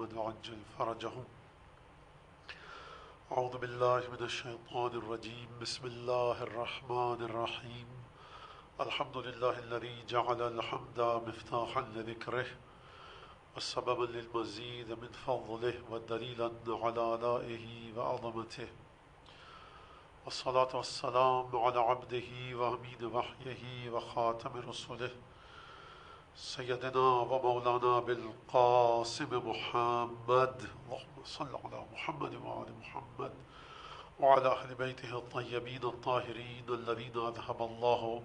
محمد وعجل فرجهم. أعوذ بالله من الشيطان الرجيم. بسم الله الرحمن الرحيم. الحمد لله الذي جعل الحمد مفتاحا لذكره وسببا للمزيد من فضله ودليلا على آلائه وعظمته، والصلاة والسلام على عبده وأمين وحيه وخاتم رسله سيدنا ومولانا بالقاسم محمد. اللهم صل على محمد وآل محمد وعلى أهل بيته الطيبين الطاهرين الذين أذهب الله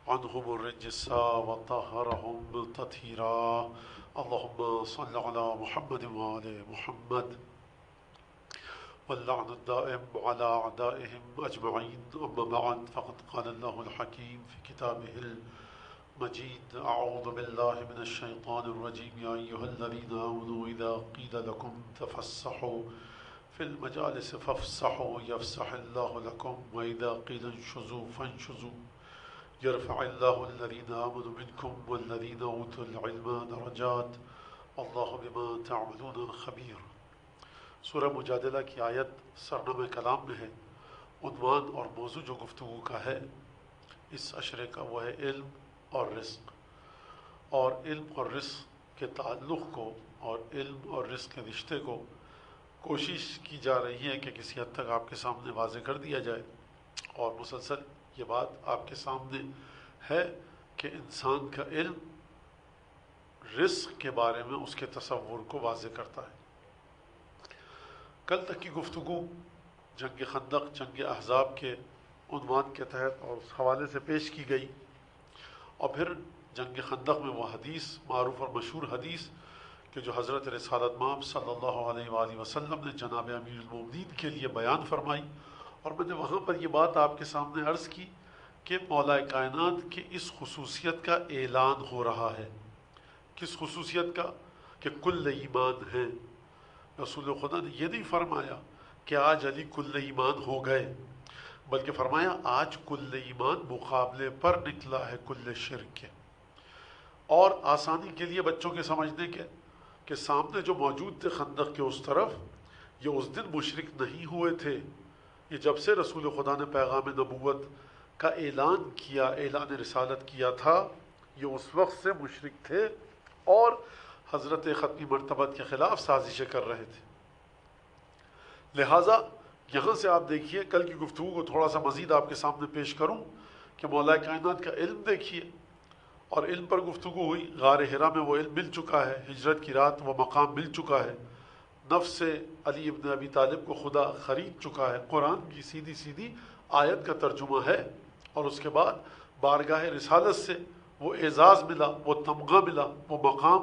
عنهم الرجس وطهرهم تطهيرا. اللهم صل على محمد وآل محمد واللعن الدائم على أعدائهم أجمعين. أما بعد، فقد قال الله الحكيم في كتابه المجيد: أعوذ بالله من الشيطان الرجيم. يا أيها الذين آمنوا إذا قيل لكم تفسحوا في المجالس فافسحوا يفسح الله لكم، وإذا قيل انشزوا فانشزوا يرفع الله الذين آمنوا منكم والذين أوتوا العلم درجات والله بما تعملون خبير. سورہ مجادلہ کی آیت سرنامہ کلام میں ہے. عنوان اور موضوع جو گفتگو کا ہے اس اشرے کا وہ ہے علم اور رزق، اور علم اور رزق کے تعلق کو اور علم اور رزق کے رشتے کو کوشش کی جا رہی ہے کہ کسی حد تک آپ کے سامنے واضح کر دیا جائے، اور مسلسل یہ بات آپ کے سامنے ہے کہ انسان کا علم رزق کے بارے میں اس کے تصور کو واضح کرتا ہے. کل تک کی گفتگو جنگ خندق، جنگ احزاب کے عنوان کے تحت اور اس حوالے سے پیش کی گئی، اور پھر جنگ خندق میں وہ حدیث، معروف اور مشہور حدیث کہ جو حضرت رسالت مآب صلی اللہ علیہ وآلہ وسلم نے جناب امیر المومنین کے لیے بیان فرمائی، اور میں نے وہاں پر یہ بات آپ کے سامنے عرض کی کہ مولا کائنات کی اس خصوصیت کا اعلان ہو رہا ہے. کس خصوصیت کا؟ کہ کل ایمان ہے. رسول خدا نے یہ نہیں فرمایا کہ آج علی کل ایمان ہو گئے، بلکہ فرمایا آج کل ایمان مقابلے پر نکلا ہے کل شرک کے. اور آسانی کے لیے بچوں کے سمجھنے کے کہ سامنے جو موجود تھے خندق کے اس طرف، یہ اس دن مشرک نہیں ہوئے تھے. یہ جب سے رسول خدا نے پیغام نبوت کا اعلان کیا، اعلان رسالت کیا تھا، یہ اس وقت سے مشرک تھے اور حضرت ختمی مرتبت کے خلاف سازشیں کر رہے تھے. لہٰذا یہاں سے آپ دیکھیے، کل کی گفتگو کو تھوڑا سا مزید آپ کے سامنے پیش کروں کہ مولا کائنات کا علم دیکھیے، اور علم پر گفتگو ہوئی. غار حرا میں وہ علم مل چکا ہے، ہجرت کی رات وہ مقام مل چکا ہے، نفس علی ابن ابی طالب کو خدا خرید چکا ہے، قرآن کی سیدھی سیدھی آیت کا ترجمہ ہے، اور اس کے بعد بارگاہ رسالت سے وہ اعزاز ملا، وہ تمغہ ملا، وہ مقام،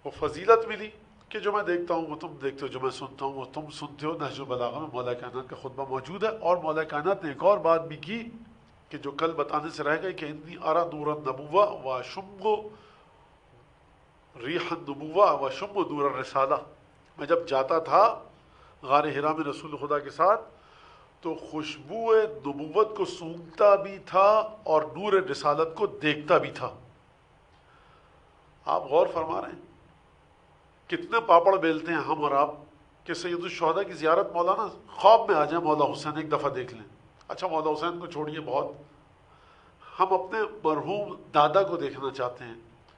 وہ فضیلت ملی کہ جو میں دیکھتا ہوں وہ تم دیکھتے ہو، جو میں سنتا ہوں وہ تم سنتے ہو. نہج البلاغہ میں مولا کائنات کا خطبہ موجود ہے. اور مولا کائنات نے ایک اور بات بھی کی کہ جو کل بتانے سے رہ گئی کہ انی ارى نور النبوہ واشم ریح النبوہ واشم نور الرسالہ. میں جب جاتا تھا غار حرا میں رسول خدا کے ساتھ تو خوشبو نبوت کو سونگھتا بھی تھا اور نور رسالت کو دیکھتا بھی تھا. آپ غور فرما رہے ہیں کتنے پاپڑ بیلتے ہیں ہم اور آپ کہ سید الشہداء کی زیارت مولانا خواب میں آ جائیں، مولا حسین ایک دفعہ دیکھ لیں. اچھا مولا حسین کو چھوڑیے، بہت ہم اپنے مرحوم دادا کو دیکھنا چاہتے ہیں،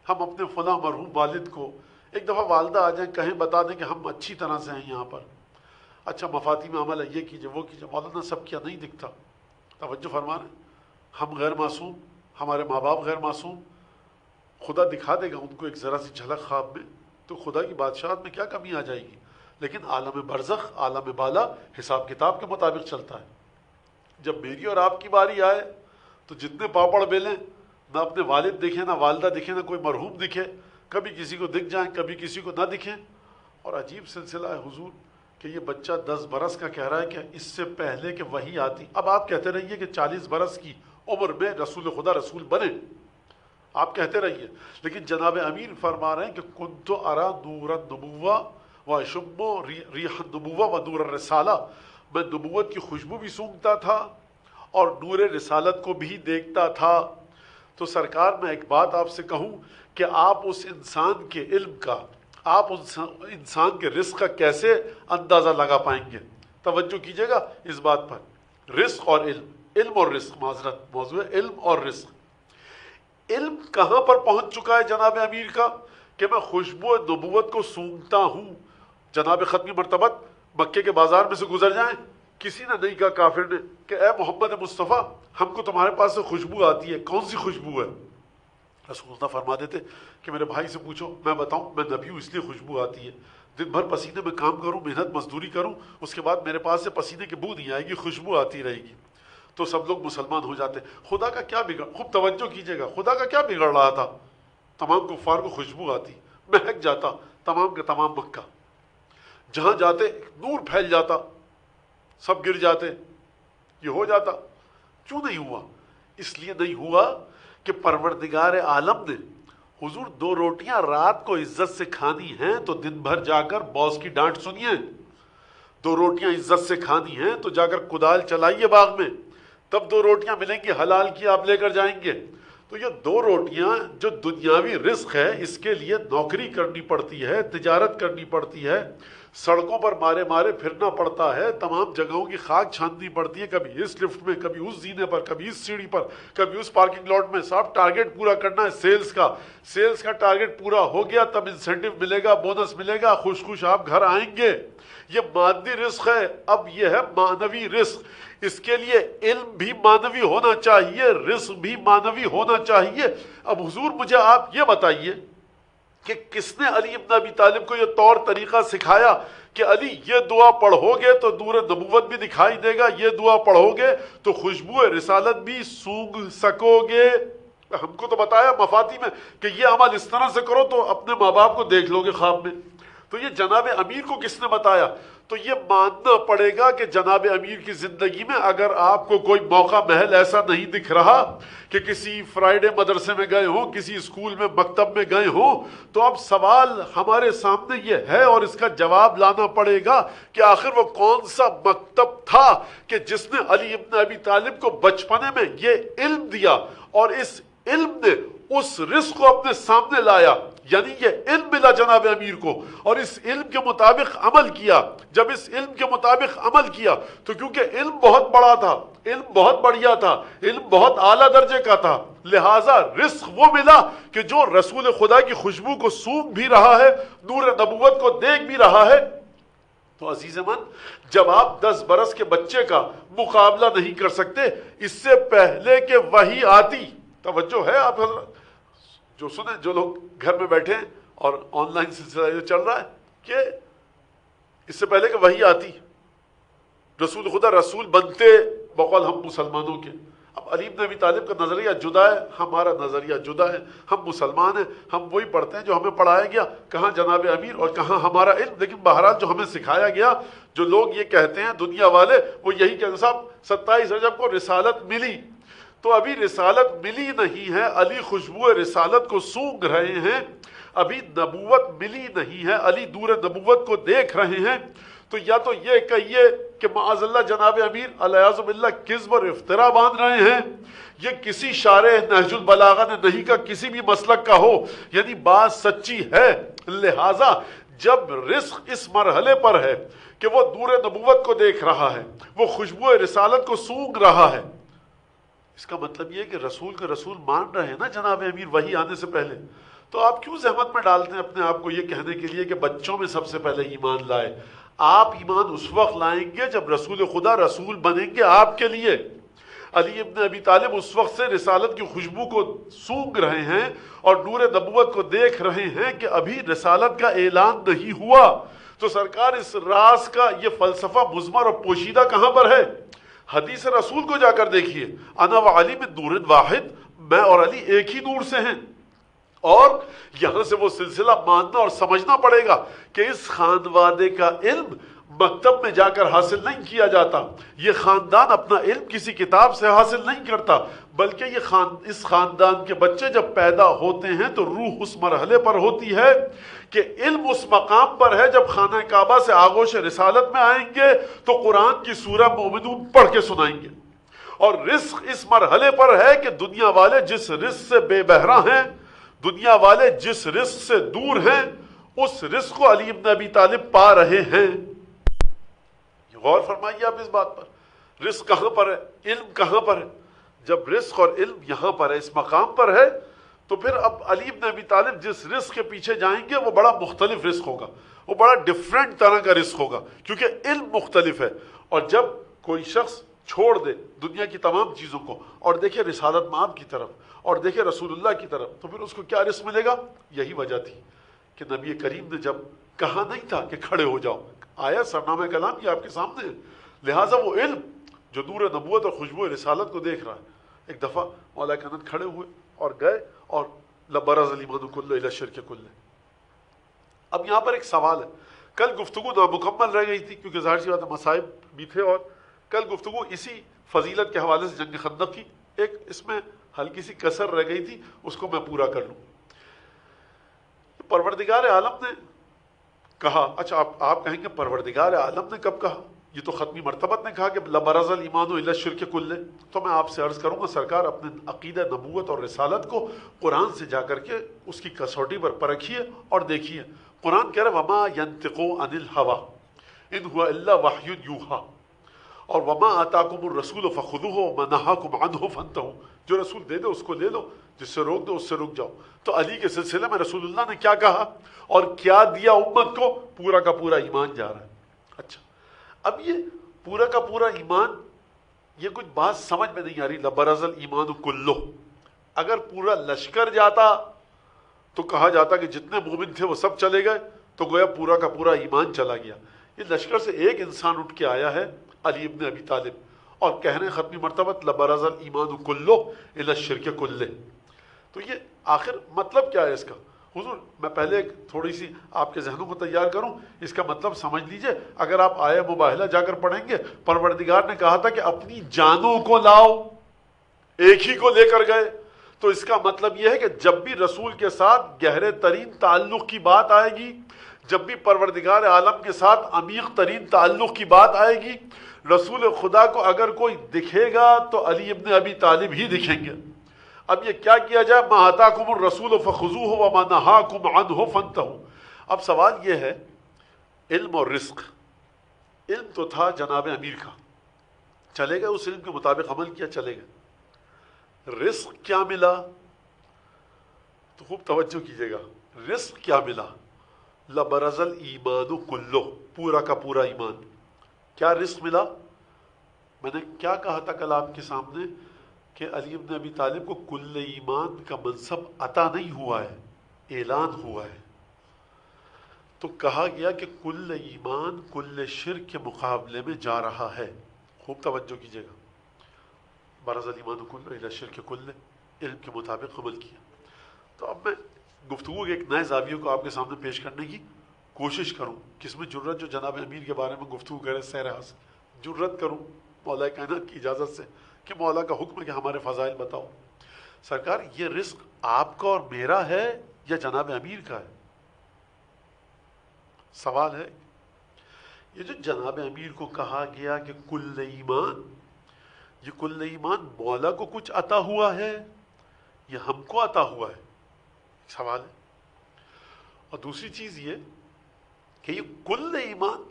ہم اپنے فلاں مرحوم والد کو. ایک دفعہ والدہ آ جائیں، کہیں بتا دیں کہ ہم اچھی طرح سے ہیں یہاں پر. اچھا مفاتیح میں عمل ہے، یہ کیجئے وہ کیجئے. مولانا سب کیا نہیں دکھتا. توجہ فرما رہے ہیں. ہم غیر معصوم، ہمارے ماں باپ غیر معصوم. خدا دکھا دے گا ان کو ایک ذرا سی جھلک خواب میں، تو خدا کی بادشاہت میں کیا کمی آ جائے گی. لیکن عالم برزخ، عالم بالا حساب کتاب کے مطابق چلتا ہے. جب میری اور آپ کی باری آئے تو جتنے پاپڑ بیلیں، نہ اپنے والد دکھیں، نہ والدہ دکھیں، نہ کوئی مرحوم دکھے. کبھی کسی کو دکھ جائیں، کبھی کسی کو نہ دکھیں. اور عجیب سلسلہ ہے حضور کہ یہ بچہ 10 برس کا کہہ رہا ہے کہ اس سے پہلے کہ وحی آتی. اب آپ کہتے رہیے کہ 40 برس کی عمر میں رسول خدا رسول بنے، آپ کہتے رہیے، لیکن جناب امیر فرما رہے ہیں کہ کنت ارى نور النبوہ واشم ریح النبوہ ونور الرسالہ. میں نبوت کی خوشبو بھی سونگھتا تھا اور نور رسالت کو بھی دیکھتا تھا. تو سرکار میں ایک بات آپ سے کہوں کہ آپ اس انسان کے علم کا، آپ انسان کے رزق کا کیسے اندازہ لگا پائیں گے؟ توجہ کیجئے گا اس بات پر، رزق اور علم، علم اور رزق، معذرت موضوع ہے علم اور رزق۔ علم کہاں پر پہنچ چکا ہے جناب امیر کا کہ میں خوشبو نبوت کو سونگتا ہوں۔ جناب ختمی مرتبت مکے کے بازار میں سے گزر جائیں، کسی نے نہیں کہا کافر نے کہ اے محمد مصطفیٰ ہم کو تمہارے پاس سے خوشبو آتی ہے، کون سی خوشبو ہے؟ رسول اللہ فرما دیتے کہ میرے بھائی سے پوچھو، میں بتاؤں میں نبی ہوں اس لیے خوشبو آتی ہے، دن بھر پسینے میں کام کروں، محنت مزدوری کروں، اس کے بعد میرے پاس سے پسینے کی بو نہیں آئے گی، خوشبو آتی رہے گی۔ تو سب لوگ مسلمان ہو جاتے۔ خدا کا کیا بگڑ، خوب توجہ کیجئے گا، خدا کا کیا بگڑ رہا تھا؟ تمام کفار کو خوشبو آتی، مہک جاتا تمام کا تمام مکہ، جہاں جاتے نور پھیل جاتا، سب گر جاتے، یہ ہو جاتا۔ کیوں نہیں ہوا؟ اس لیے نہیں ہوا کہ پروردگار عالم نے حضور 2 روٹیاں رات کو عزت سے کھانی ہیں تو دن بھر جا کر باس کی ڈانٹ سنیے، 2 روٹیاں عزت سے کھانی ہیں تو جا کر کدال چلائیے باغ میں، تب 2 روٹیاں ملیں گی حلال کی آپ لے کر جائیں گے۔ تو یہ 2 روٹیاں جو دنیاوی رزق ہے اس کے لیے نوکری کرنی پڑتی ہے، تجارت کرنی پڑتی ہے، سڑکوں پر مارے مارے پھرنا پڑتا ہے، تمام جگہوں کی خاک چھاننی پڑتی ہے، کبھی اس لفٹ میں، کبھی اس زینے پر، کبھی اس سیڑھی پر، کبھی اس پارکنگ لاٹ میں۔ صاحب ٹارگٹ پورا کرنا ہے سیلز کا ٹارگٹ پورا ہو گیا تب انسینٹیو ملے گا، بونس ملے گا، خوش خوش آپ گھر آئیں گے۔ یہ مادی رزق ہے، اب یہ ہے معنوی رزق۔ اس کے لیے علم بھی معنوی ہونا چاہیے، رزق بھی معنوی ہونا چاہیے۔ اب حضور مجھے آپ یہ بتائیے کہ کس نے علی ابن ابی طالب کو یہ طور طریقہ سکھایا کہ علی یہ دعا پڑھو گے تو نور نبوت بھی دکھائی دے گا، یہ دعا پڑھو گے تو خوشبو رسالت بھی سونگھ سکو گے؟ ہم کو تو بتایا مفاتی میں کہ یہ عمل اس طرح سے کرو تو اپنے ماں باپ کو دیکھ لو گے خواب میں۔ تو یہ جناب امیر کو کس نے بتایا؟ تو یہ ماننا پڑے گا کہ جناب امیر کی زندگی میں اگر آپ کو کوئی موقع محل ایسا نہیں دکھ رہا کہ کسی فرائیڈے مدرسے میں گئے ہوں، کسی اسکول میں مکتب میں گئے ہوں، تو اب سوال ہمارے سامنے یہ ہے اور اس کا جواب لانا پڑے گا کہ آخر وہ کون سا مکتب تھا کہ جس نے علی ابن ابی طالب کو بچپنے میں یہ علم دیا اور اس علم نے اس رزق کو اپنے سامنے لایا، یعنی یہ علم ملا جناب امیر کو اور اس علم کے مطابق عمل کیا۔ جب اس علم کے مطابق عمل کیا تو کیونکہ علم بہت بڑا تھا، علم بہت بڑھیا تھا، علم بہت اعلیٰ درجے کا تھا، لہٰذا رزق وہ ملا کہ جو رسول خدا کی خوشبو کو سونگھ بھی رہا ہے، نور نبوت کو دیکھ بھی رہا ہے۔ تو عزیز من، جب آپ 10 برس کے بچے کا مقابلہ نہیں کر سکتے اس سے پہلے کہ وحی آتی، توجہ ہے آپ حضرت جو سنیں، جو لوگ گھر میں بیٹھے ہیں اور آن لائن سلسلہ یہ چل رہا ہے کہ اس سے پہلے کہ وحی آتی رسول خدا رسول بنتے بقول ہم مسلمانوں کے۔ اب علی بن ابی طالب کا نظریہ جدا ہے، ہمارا نظریہ جدا ہے، ہم مسلمان ہیں، ہم وہی پڑھتے ہیں جو ہمیں پڑھایا گیا، کہاں جناب امیر اور کہاں ہمارا علم۔ لیکن بہرحال جو ہمیں سکھایا گیا، جو لوگ یہ کہتے ہیں دنیا والے، وہ یہی کہتے ہیں صاحب 27 رجب کو رسالت ملی، تو ابھی رسالت ملی نہیں ہے، علی خوشبو رسالت کو سونگھ رہے ہیں، ابھی نبوت ملی نہیں ہے، علی نور نبوت کو دیکھ رہے ہیں۔ تو یا تو یہ کہیے کہ معاذ اللہ جناب امیر علیہ باللہ کذب اور افطرا باندھ رہے ہیں، یہ کسی شارح نہج البلاغہ نے نہیں کہا، کسی بھی مسلک کا ہو، یعنی بات سچی ہے۔ لہٰذا جب رزق اس مرحلے پر ہے کہ وہ نور نبوت کو دیکھ رہا ہے، وہ خوشبو رسالت کو سونگھ رہا ہے، اس کا مطلب یہ کہ رسول کا رسول مان رہے ہیں نا جناب امیر وحی آنے سے پہلے۔ تو آپ کیوں زحمت میں ڈالتے ہیں اپنے آپ کو یہ کہنے کے لیے کہ بچوں میں سب سے پہلے ایمان لائے؟ آپ ایمان اس وقت لائیں گے جب رسول خدا رسول بنیں گے آپ کے لیے۔ علی ابن ابی طالب اس وقت سے رسالت کی خوشبو کو سونگھ رہے ہیں اور نور نبوت کو دیکھ رہے ہیں کہ ابھی رسالت کا اعلان نہیں ہوا۔ تو سرکار اس راز کا یہ فلسفہ مضمر اور پوشیدہ کہاں پر ہے؟ حدیث رسول کو جا کر دیکھیے، انا وعلی من نور واحد، میں اور علی ایک ہی نور سے ہیں۔ اور یہاں سے وہ سلسلہ ماننا اور سمجھنا پڑے گا کہ اس خاندوادے کا علم مکتب میں جا کر حاصل نہیں کیا جاتا، یہ خاندان اپنا علم کسی کتاب سے حاصل نہیں کرتا، بلکہ اس خاندان کے بچے جب پیدا ہوتے ہیں تو روح اس مرحلے پر ہوتی ہے کہ علم اس مقام پر ہے جب خانہ کعبہ سے آغوش رسالت میں آئیں گے تو قرآن کی سورہ مومنون پڑھ کے سنائیں گے، اور رزق اس مرحلے پر ہے کہ دنیا والے جس رزق سے بے بہرا ہیں، دنیا والے جس رزق سے دور ہیں، اس رزق کو علی ابن ابی طالب پا رہے ہیں. غور فرمائیے آپ اس بات پر. رزق کہاں پر ہے؟ علم کہاں پر ہے؟ جب رزق اور علم یہاں پر ہے، اس مقام پر ہے، تو پھر اب علی ابن ابی طالب جس رزق کے پیچھے جائیں گے وہ بڑا مختلف رزق ہوگا، وہ بڑا ڈیفرنٹ طرح کا رزق ہوگا، کیونکہ علم مختلف ہے. اور جب کوئی شخص چھوڑ دے دنیا کی تمام چیزوں کو اور دیکھے رسالت مآب کی طرف اور دیکھے رسول اللہ کی طرف، تو پھر اس کو کیا رزق ملے گا؟ یہی وجہ تھی کہ نبی کریم نے جب کہا نہیں تھا کہ کھڑے ہو جاؤ، آیا سرنامہ کلام یہ آپ کے سامنے ہے. لہٰذا وہ علم جو نور نبوت اور خوشبو رسالت کو دیکھ رہا ہے، ایک دفعہ مولا کائنات کھڑے ہوئے اور گئے اور لبرز الایمان کلہ الی الشرک کلہ. اب یہاں پر ایک سوال ہے. کل گفتگو نامکمل رہ گئی تھی کیونکہ ظاہر سی بات ہے مصائب بھی تھے، اور کل گفتگو اسی فضیلت کے حوالے سے جنگ خندق کی، ایک اس میں ہلکی سی کسر رہ گئی تھی، اس کو میں پورا کر لوں. پروردگار عالم نے کہا، اچھا آپ کہیں گے پروردگار عالم نے کب کہا؟ یہ تو ختمی مرتبت نے کہا کہ لبرز الایمان الی الشرک کلہ. تو میں آپ سے عرض کروں گا سرکار اپنے عقیدہ نبوت اور رسالت کو قرآن سے جا کر کے اس کی کسوٹی پر پرکھیے اور دیکھیے. قرآن کہہ رہا ہے وما ینطق عن الہوی ان هو الا وحی یوحی، اور وما آتاکم الرسول فخذوہ وما نہاکم عنہ فانتہوا. جو رسول دے دو اس کو لے لو، جس سے روک دو اس سے رک جاؤ. تو علی کے سلسلے میں رسول اللہ نے کیا کہا اور کیا دیا امت کو؟ پورا کا پورا ایمان جا رہا ہے. اچھا اب یہ پورا کا پورا ایمان، یہ کچھ بات سمجھ میں نہیں آ رہی. لبرز الایمان کلہ، اگر پورا لشکر جاتا تو کہا جاتا کہ جتنے مومن تھے وہ سب چلے گئے، تو گویا پورا کا پورا ایمان چلا گیا. یہ لشکر سے ایک انسان اٹھ کے آیا ہے، علی ابن ابی طالب، اور کہنے ختمی مرتبت لبرز الایمان کلہ الی الشرک کلہ. تو یہ آخر مطلب کیا ہے اس کا؟ حضور میں پہلے ایک تھوڑی سی آپ کے ذہنوں کو تیار کروں، اس کا مطلب سمجھ لیجئے. اگر آپ آیہ مباہلہ جا کر پڑھیں گے، پروردگار نے کہا تھا کہ اپنی جانوں کو لاؤ، ایک ہی کو لے کر گئے. تو اس کا مطلب یہ ہے کہ جب بھی رسول کے ساتھ گہرے ترین تعلق کی بات آئے گی، جب بھی پروردگار عالم کے ساتھ عمیق ترین تعلق کی بات آئے گی، رسول خدا کو اگر کوئی دکھے گا تو علی ابن ابی طالب ہی دکھیں گے. اب یہ کیا کیا جائے؟ ما آتاکم الرسول فخذوہ وما نہاکم عنہ فانتہوا. اب سوال یہ ہے، علم اور رزق، علم تو تھا جناب امیر کا، چلے گئے اس علم کے مطابق عمل کیا، چلے گئے. رزق کیا ملا؟ تو خوب توجہ کیجیے گا، رزق کیا ملا؟ لبرز الایمان کلہ، پورا کا پورا ایمان. کیا رزق ملا؟ میں نے کیا کہا تھا کل آپ کے سامنے کہ علی ابن ابی طالب کو کل ایمان کا منصب عطا نہیں ہوا ہے، اعلان ہوا ہے. تو کہا گیا کہ کل ایمان کل شرک کے مقابلے میں جا رہا ہے. خوب توجہ کیجیے گا. برز الایمان کلہ الی الشرک کلہ، علم کے مطابق عمل کیا. تو اب میں گفتگو کے ایک نئے زاویے کو آپ کے سامنے پیش کرنے کی کوشش کروں، کس میں جرت جو جناب امیر کے بارے میں گفتگو کرے سہرا سے جرت کروں مولا کائنات کی اجازت سے کہ مولا کا حکم ہے کہ ہمارے فضائل بتاؤ. سرکار یہ رزق آپ کا اور میرا ہے یا جناب امیر کا ہے؟ سوال ہے. یہ جو جناب امیر کو کہا گیا کہ کل ایمان، یہ کل ایمان مولا کو کچھ عطا ہوا ہے یا ہم کو عطا ہوا ہے؟ سوال ہے. اور دوسری چیز یہ کہ یہ کل ایمان،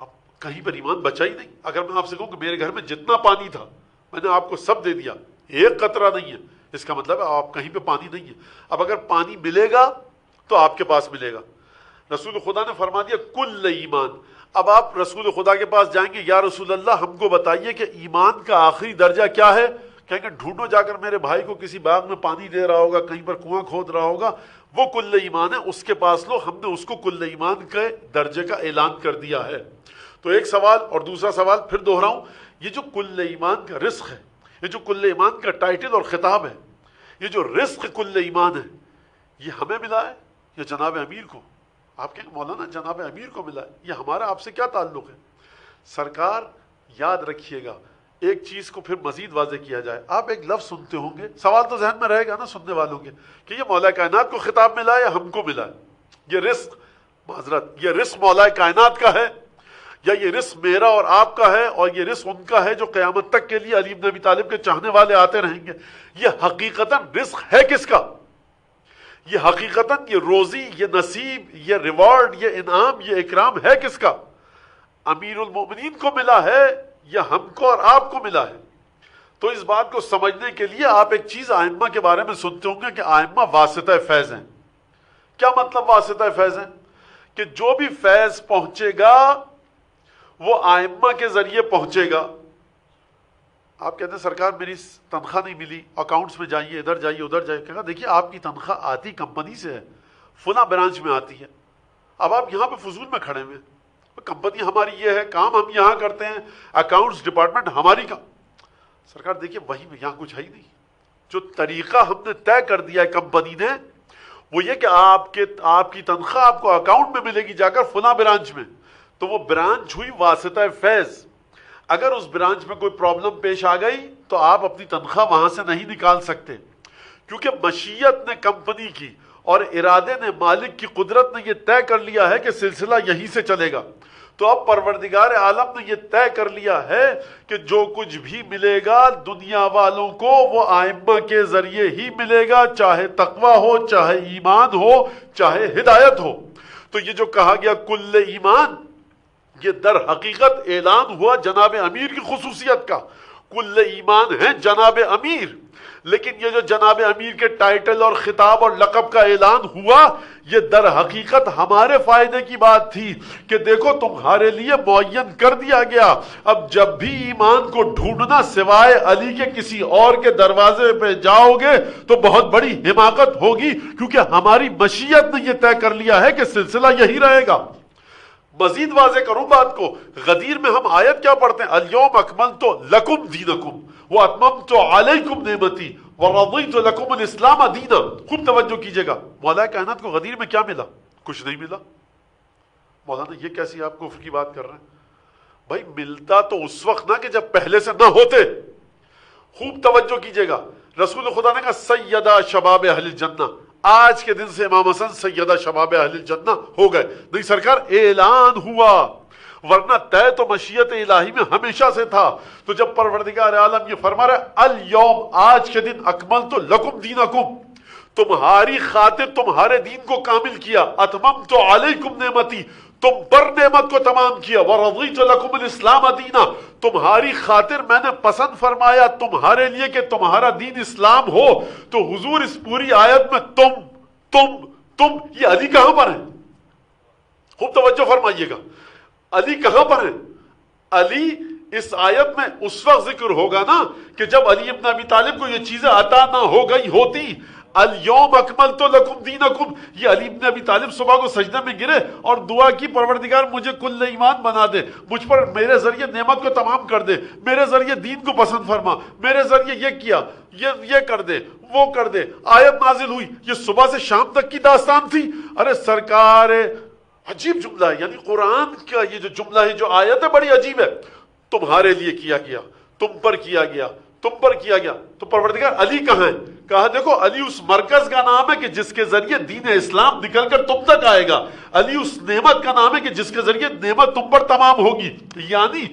اب کہیں پر ایمان بچا ہی نہیں. اگر میں آپ سے کہوں کہ میرے گھر میں جتنا پانی تھا میں نے آپ کو سب دے دیا، ایک قطرہ نہیں ہے، اس کا مطلب ہے آپ کہیں پہ پانی نہیں ہے. اب اگر پانی ملے گا تو آپ کے پاس ملے گا. رسول خدا نے فرما دیا کل ایمان. اب آپ رسول خدا کے پاس جائیں گے، یا رسول اللہ ہم کو بتائیے کہ ایمان کا آخری درجہ کیا ہے؟ کہیں گے ڈھونڈو جا کر میرے بھائی کو کسی باغ میں پانی دے رہا ہوگا، کہیں پر کنواں کھود رہا ہوگا، وہ کل ایمان ہے، اس کے پاس لو. ہم نے اس کو کل ایمان کے درجے کا اعلان کر دیا ہے. تو ایک سوال. اور دوسرا سوال پھر دوہراؤں، یہ جو کل ایمان کا رزق ہے، یہ جو کل ایمان کا ٹائٹل اور خطاب ہے، یہ جو رزق کل ایمان ہے، یہ ہمیں ملا ہے یا جناب امیر کو؟ آپ کہیں مولانا جناب امیر کو ملا ہے، یہ ہمارا آپ سے کیا تعلق ہے؟ سرکار یاد رکھیے گا، ایک چیز کو پھر مزید واضح کیا جائے. آپ ایک لفظ سنتے ہوں گے، سوال تو ذہن میں رہے گا نا سننے والوں کے کہ یہ مولا کائنات کو خطاب ملا ہے یا ہم کو ملا ہے؟ یہ رزق، معذرت، یہ رزق مولا کائنات کا ہے یا یہ رزق میرا اور آپ کا ہے اور یہ رزق ان کا ہے جو قیامت تک کے لیے علی بن ابی طالب کے چاہنے والے آتے رہیں گے؟ یہ حقیقتاً رزق ہے کس کا؟ یہ حقیقتاً یہ روزی، یہ نصیب، یہ ریوارڈ، یہ انعام، یہ اکرام ہے کس کا؟ امیر المومنین کو ملا ہے یا ہم کو اور آپ کو ملا ہے؟ تو اس بات کو سمجھنے کے لیے آپ ایک چیز ائمہ کے بارے میں سنتے ہوں گے کہ ائمہ واسطہ فیض ہیں۔ کیا مطلب واسطہ فیض ہیں؟ کہ جو بھی فیض پہنچے گا وہ ائمہ کے ذریعے پہنچے گا۔ آپ کہتے ہیں سرکار میری تنخواہ نہیں ملی، اکاؤنٹس میں جائیے، ادھر جائیے، ادھر جائیے۔ کہا دیکھیے آپ کی تنخواہ آتی کمپنی سے ہے، فلاں برانچ میں آتی ہے، اب آپ یہاں پہ فضول میں کھڑے ہوئے، کمپنی ہماری یہ ہے، کام ہم یہاں کرتے ہیں، اکاؤنٹس ڈپارٹمنٹ ہماری کا۔ سرکار دیکھیے وہی میں یہاں کچھ ہے ہی نہیں۔ جو طریقہ ہم نے طے کر دیا ہے کمپنی نے وہ یہ کہ آپ کی تنخواہ آپ کو اکاؤنٹ میں ملے گی جا کر فلاں برانچ میں، تو وہ برانچ ہوئی واسطہ فیض۔ اگر اس برانچ میں کوئی پرابلم پیش آ گئی تو آپ اپنی تنخواہ وہاں سے نہیں نکال سکتے، کیونکہ مشیت نے کمپنی کی اور ارادے نے، مالک کی قدرت نے یہ طے کر لیا ہے کہ سلسلہ یہیں سے چلے گا۔ تو اب پروردگار عالم نے یہ طے کر لیا ہے کہ جو کچھ بھی ملے گا دنیا والوں کو وہ ائمہ کے ذریعے ہی ملے گا، چاہے تقوی ہو، چاہے ایمان ہو، چاہے ہدایت ہو۔ تو یہ جو کہا گیا کل ایمان، یہ در حقیقت اعلان ہوا جناب امیر کی خصوصیت کا۔ کل ایمان ہے جناب امیر، لیکن یہ جو جناب امیر کے ٹائٹل اور خطاب اور لقب کا اعلان ہوا یہ در حقیقت ہمارے فائدے کی بات تھی کہ دیکھو تمہارے لیے معین کر دیا گیا، اب جب بھی ایمان کو ڈھونڈنا سوائے علی کے کسی اور کے دروازے پہ جاؤ گے تو بہت بڑی حماقت ہوگی، کیونکہ ہماری مشیت نے یہ طے کر لیا ہے کہ سلسلہ یہی رہے گا۔ مزید واضح کروں بات کو، غدیر میں ہم آیت کیا پڑھتے ہیں؟ الیوم اکملت لکم دینکم واتممت علیکم نعمتی ورضیت لکم الاسلام دینا۔ خوب توجہ کیجئے گا، مولا کائنات کو غدیر میں کیا ملا؟ کچھ نہیں ملا۔ مولانا یہ کیسی آپ کفر کی بات کر رہے ہیں؟ بھائی ملتا تو اس وقت نہ کہ جب پہلے سے نہ ہوتے۔ خوب توجہ کیجئے گا، رسول خدا نے کہا سیدہ شباب اہل الجنہ، آج کے دن سے امام حسن سیدہ شباب اہل الجنہ ہو گئے۔ نہیں سرکار، اعلان ہوا، ورنہ طے تو مشیت الہی میں ہمیشہ سے تھا۔ تو جب پروردگار عالم یہ فرما رہا ہے الیوم، آج کے دن، اکملت لکم دینکم، تمہاری خاطر تمہارے دین کو کامل کیا، اتممت علیکم نعمتی، تم پر نعمت کو تمام کیا، ورضیت لکم الاسلام دینا، تمہاری خاطر میں نے پسند فرمایا تمہارے لیے کہ تمہارا دین اسلام ہو۔ تو حضور اس پوری آیت میں تم یہ علی کہاں پر ہے؟ خوب توجہ فرمائیے گا، علی کہاں پر ہے؟ علی اس آیت میں اس وقت ذکر ہوگا نا کہ جب علی ابن ابی طالب کو یہ چیزیں عطا نہ ہو گئی ہوتی۔ الیوم اکملت لکم دینکم، یہ علی ابن ابی طالب صبح کو سجدے میں گرے اور دعا کی پروردگار مجھے کل ایمان بنا دے، مجھ پر میرے ذریعے نعمت کو تمام کر دے، میرے ذریعے دین کو پسند فرما، میرے ذریعے یہ کیا، یہ کر دے، وہ کر دے۔ آیت نازل ہوئی، یہ صبح سے شام تک کی داستان تھی۔ ارے سرکار، عجیب جملہ ہے، یعنی قرآن کا یہ جو جملہ ہے، جو آیت ہے، بڑی عجیب ہے۔ تمہارے لیے کیا گیا، تم پر کیا گیا، تم پر کیا گیا۔ تو پروردگار علی کہاں ہے؟ کہا دیکھو علی اس مرکز کا نام ہے کہ جس کے ذریعے دین اسلام نکل کر تم تک آئے گا، علی اس نعمت کا نام ہے کہ جس کے ذریعے نعمت تم پر تمام ہوگی۔ یعنی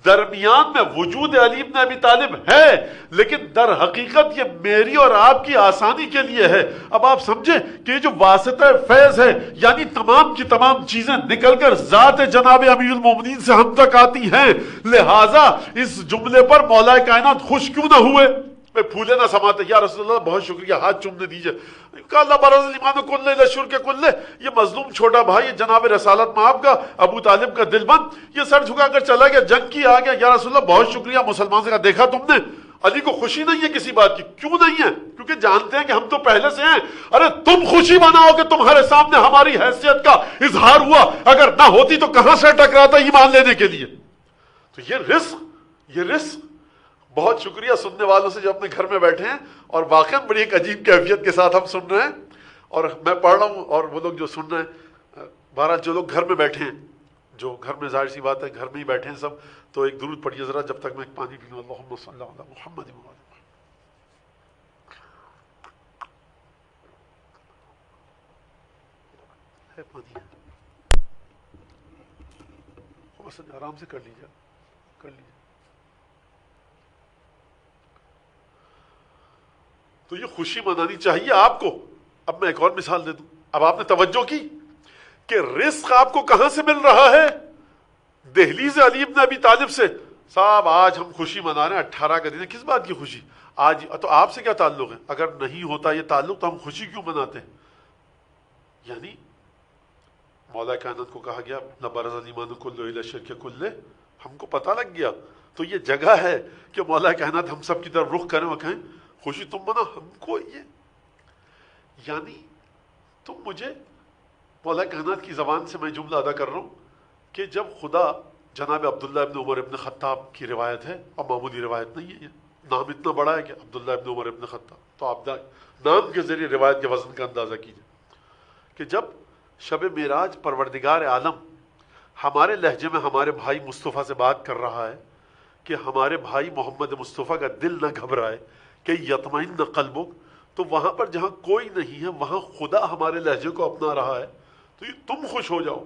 درمیان میں وجود علی ابن ابی طالب ہے، لیکن در حقیقت یہ میری اور آپ کی آسانی کے لیے ہے۔ اب آپ سمجھیں کہ یہ جو واسطہ فیض ہے، یعنی تمام کی تمام چیزیں نکل کر ذات جناب امیر المومنین سے ہم تک آتی ہیں، لہٰذا اس جملے پر مولا کائنات خوش کیوں نہ ہوئے؟ میں پھولے نہ سماتے، یا رسول اللہ بہت شکریہ، ہاتھ چومنے دیجئے۔ کہا اللہ برز الایمان کلہ الی الشرک کلہ، یہ مظلوم چھوٹا بھائی، یہ جناب رسالت مآب کا، ابو طالب کا دل بند، یہ سر جھکا کر چلا گیا، جنگ کی آ گیا، یا رسول اللہ بہت شکریہ، مسلمان سے کہا دیکھا تم نے، علی کو خوشی نہیں ہے کسی بات کی۔ کیوں نہیں ہے؟ کیونکہ جانتے ہیں کہ ہم تو پہلے سے ہیں۔ ارے تم خوشی مناؤ کہ تمہارے سامنے ہماری حیثیت کا اظہار ہوا، اگر نہ ہوتی تو کہاں سے ٹکراتا ایمان لینے کے لیے۔ تو یہ رزق بہت شکریہ سننے والوں سے جو اپنے گھر میں بیٹھے ہیں، اور واقعا بڑی ایک عجیب کیفیت کے ساتھ ہم سن رہے ہیں، اور میں پڑھ رہا ہوں اور وہ لوگ جو سن رہے ہیں، بہرحال جو لوگ گھر میں بیٹھے ہیں، جو گھر میں ظاہر سی بات ہے گھر میں ہی بیٹھے ہیں سب، تو ایک درود پڑھیے ذرا جب تک میں ایک پانی پی لوں۔ اللہم صلی علی محمد و علی ہے پانی ہے، بس آرام سے کر لیجیے۔ تو یہ خوشی منانی چاہیے آپ کو اب میں ایک اور مثال دے دوں. اب آپ نے توجہ کی کہ رزق آپ کو کہاں سے مل رہا ہے؟ دہلیز علی ابن ابی طالب سے. صاحب آج ہم خوشی منا رہے ہیں 18 کا دن ہے، کس بات کی خوشی؟ آج تو آپ سے کیا تعلق ہے؟ اگر نہیں ہوتا یہ تعلق تو ہم خوشی کیوں مناتے ہیں؟ یعنی مولا کائنات کو کہا گیا نبرز الایمان کلہ الی الشرک کلہ، ہم کو پتہ لگ گیا تو یہ جگہ ہے کہ مولا کائنات ہم سب کی طرف رخ کریں اور کہیں خوشی تم مناؤ. ہم کو یہ یعنی تم مجھے مولا کائنات کی زبان سے میں جملہ ادا کر رہا ہوں کہ جب خدا جناب عبداللہ ابن عمر ابن خطاب کی روایت ہے اور معمولی روایت نہیں ہے، یہ نام اتنا بڑا ہے کہ عبداللہ ابن عمر ابن خطاب، تو آپ نام کے ذریعے روایت کے وزن کا اندازہ کیجئے کہ جب شب معراج پروردگار عالم ہمارے لہجے میں ہمارے بھائی مصطفیٰ سے بات کر رہا ہے کہ ہمارے بھائی محمد مصطفیٰ کا دل نہ گھبرائے کہ یطمئن قلبک، تو وہاں پر جہاں کوئی نہیں ہے وہاں خدا ہمارے لہجے کو اپنا رہا ہے تو یہ تم خوش ہو جاؤ.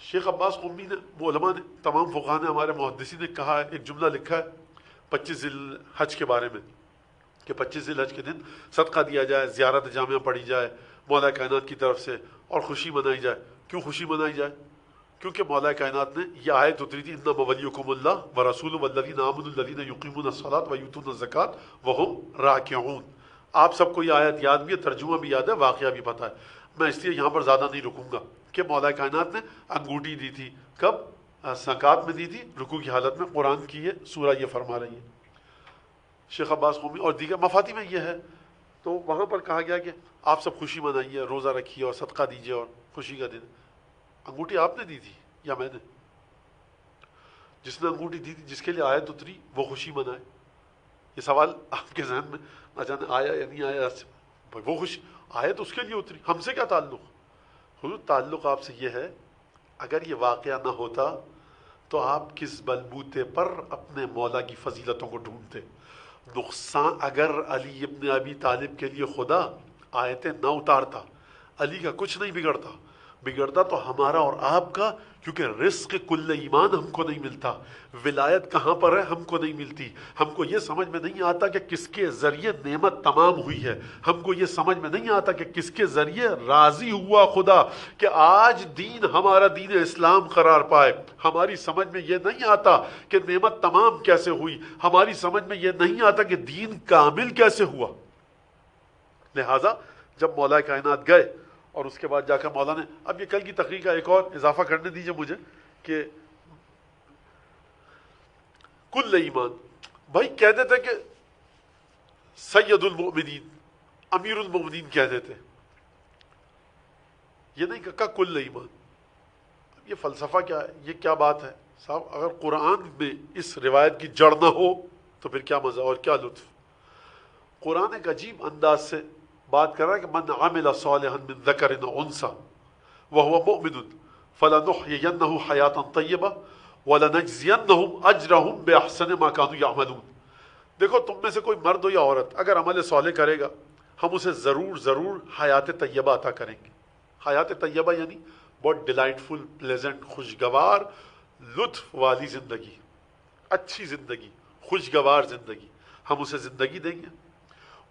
شیخ عباس قمی نے، علماء نے، تمام فقہاء نے، ہمارے محدثین نے کہا ہے، ایک جملہ لکھا ہے 25 ذی الحج کے بارے میں کہ 25 ذی الحج کے دن صدقہ دیا جائے، زیارت جامعہ پڑھی جائے مولا کائنات کی طرف سے اور خوشی منائی جائے. کیوں خوشی منائی جائے؟ کیونکہ مولا کائنات نے یہ آیت اتری تھی انما ولیکم اللہ ورسولہ والذین آمنوا الذین یقیمون الصلاۃ ویؤتون الزکاۃ وہم راکعون. آپ سب کو یہ آیت یاد بھی ہے، ترجمہ بھی یاد ہے، واقعہ بھی پتہ ہے. میں اس لیے یہاں پر زیادہ نہیں رکوں گا کہ مولا کائنات نے انگوٹھی دی تھی کب؟ زکوٰۃ میں دی تھی، رکوع کی حالت میں. قرآن کی یہ سورہ یہ فرما رہی ہے. شیخ عباس قومی اور دیگر مفاتی میں یہ ہے. تو وہاں پر کہا گیا کہ آپ سب خوشی منائیے، روزہ رکھیے اور صدقہ دیجیے اور خوشی کا دن. انگوٹھی آپ نے دی تھی یا میں نے؟ جس نے انگوٹھی دی تھی، جس کے لیے آیت اتری، وہ خوشی منائے. یہ سوال آپ کے ذہن میں نہ جانے آیا یا نہیں آیا. وہ خوشی آیت اس کے لیے اتری، ہم سے کیا تعلق؟ حضور تعلق آپ سے یہ ہے اگر یہ واقعہ نہ ہوتا تو آپ کس بلبوتے پر اپنے مولا کی فضیلتوں کو ڈھونڈتے؟ نقصان اگر علی ابن ابی طالب کے لیے خدا آیتیں نہ اتارتا، علی کا کچھ نہیں بگڑتا. بگڑتا تو ہمارا اور آپ کا، کیونکہ رزق کل ایمان ہم کو نہیں ملتا. ولایت کہاں پر ہے ہم کو نہیں ملتی. ہم کو یہ سمجھ میں نہیں آتا کہ کس کے ذریعے نعمت تمام ہوئی ہے. ہم کو یہ سمجھ میں نہیں آتا کہ کس کے ذریعے راضی ہوا خدا کہ آج دین ہمارا دین اسلام قرار پائے. ہماری سمجھ میں یہ نہیں آتا کہ نعمت تمام کیسے ہوئی. ہماری سمجھ میں یہ نہیں آتا کہ دین کامل کیسے ہوا. لہٰذا جب مولا کائنات گئے اور اس کے بعد جا کر مولا نے، اب یہ کل کی تقریر کا ایک اور اضافہ کرنے دیجئے مجھے کہ کل ایمان، بھائی کہہ دیتے کہ سید المؤمنین، امیر المؤمنین کہہ دیتے، یہ نہیں کہا کل ایمان. یہ فلسفہ کیا ہے؟ یہ کیا بات ہے صاحب؟ اگر قرآن میں اس روایت کی جڑ نہ ہو تو پھر کیا مزہ اور کیا لطف. قرآن ایک عجیب انداز سے بات کر رہا ہے کہ من عمل صالحا من ذکر او انثی وهو مؤمن فلنحيينه حیاتا طیبہ ولنجزینهم اجرهم باحسن ما كانوا يعملون. دیکھو تم میں سے کوئی مرد ہو یا عورت اگر عمل صالح کرے گا ہم اسے ضرور حیات طیبہ عطا کریں گے. حیات طیبہ یعنی بہت ڈیلائٹفل، پلیزنٹ، خوشگوار، لطف والی زندگی، اچھی زندگی، خوشگوار زندگی ہم اسے زندگی دیں گے.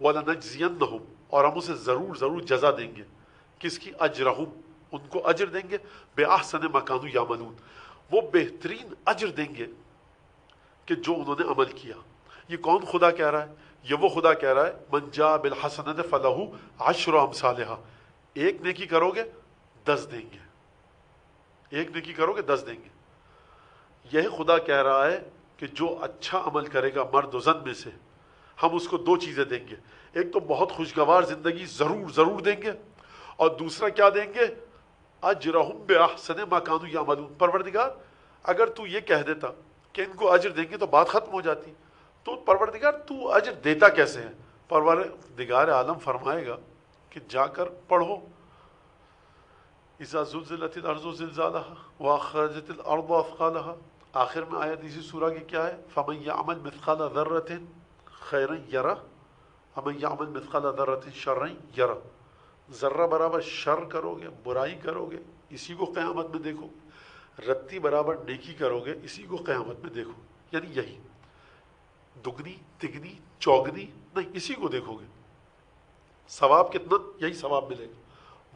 وَلَنَجْزِيَنَّهُمْ، اور ہم اسے ضرور جزا دیں گے. کس کی؟ اجرہم، ان کو اجر دیں گے. بِأَحْسَنِ مَا كَانُوا يَعْمَلُونَ، وہ بہترین اجر دیں گے کہ جو انہوں نے عمل کیا. یہ کون خدا کہہ رہا ہے؟ یہ وہ خدا کہہ رہا ہے مَنْ جَاءَ بِالْحَسَنَةِ فَلَهُ عَشْرُ أَمْثَالِهَا، ایک نیکی کرو گے 10 دیں گے. ایک نیکی کرو گے 10 دیں گے. یہ خدا کہہ رہا ہے کہ جو اچھا عمل کرے گا مرد و زن میں سے ہم اس کو 2 چیزیں دیں گے. ایک تو بہت خوشگوار زندگی ضرور دیں گے، اور دوسرا کیا دیں گے؟ اجرہم بأحسن ما كانوا يعملون. پروردگار اگر تو یہ کہہ دیتا کہ ان کو اجر دیں گے تو بات ختم ہو جاتی. تو پروردگار تو اجر دیتا کیسے ہے؟ پروردگار عالم فرمائے گا کہ جا کر پڑھو اذا زلزلت الارض زلزالها واخرجت الارض اثقالها. آخر میں آیت اسی سورہ کی کیا ہے؟ فمن يعمل مثقال ذرة خیرا یرہ ومن يعمل مثقال ذرة شرا یرہ. ذرہ برابر شر کرو گے، برائی کرو گے، اسی کو قیامت میں دیکھو. رتی برابر نیکی کرو گے، اسی کو قیامت میں دیکھو. یعنی یہی دگنی تگنی چوگنی نہیں، اسی کو دیکھو گے. ثواب کتنا؟ یہی ثواب ملے گا۔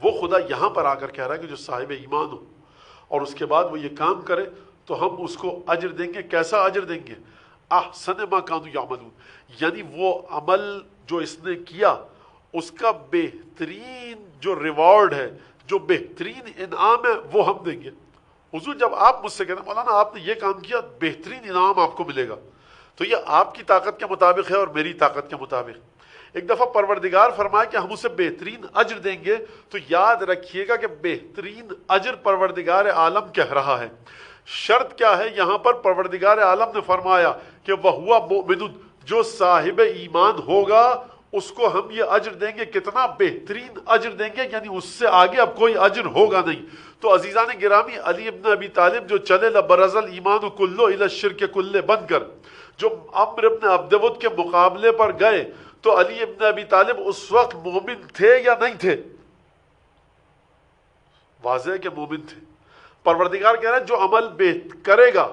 وہ خدا یہاں پر آ کر کہہ رہا ہے کہ جو صاحب ایمان ہو اور اس کے بعد وہ یہ کام کرے تو ہم اس کو اجر دیں گے۔ کیسا اجر دیں گے؟ احسن ما کانوا یعملون، یعنی وہ عمل جو اس نے کیا اس کا بہترین جو ریوارڈ ہے، جو بہترین انعام ہے وہ ہم دیں گے۔ حضور جب آپ مجھ سے کہتے ہیں مولانا آپ نے یہ کام کیا، بہترین انعام آپ کو ملے گا، تو یہ آپ کی طاقت کے مطابق ہے اور میری طاقت کے مطابق۔ ایک دفعہ پروردگار فرمائے کہ ہم اسے بہترین اجر دیں گے، تو یاد رکھیے گا کہ بہترین اجر پروردگار عالم کہہ رہا ہے۔ شرط کیا ہے یہاں پر؟ پروردگار عالم نے فرمایا کہ وَهُوَ مُؤْمِنٌ، جو صاحب ایمان ہوگا اس کو ہم یہ اجر دیں گے۔ کتنا بہترین اجر دیں گے، یعنی اس سے آگے اب کوئی اجر ہوگا نہیں۔ تو عزیزان گرامی، علی ابن ابی طالب جو چلے لبرز الایمان کلو الی الشرک کلہ بن کر جو عمرو ابن عبدود کے مقابلے پر گئے، تو علی ابن ابی طالب اس وقت مومن تھے یا نہیں تھے؟ واضح ہے کہ مومن تھے۔ پروردگار کہہ رہا ہے جو عمل کرے گا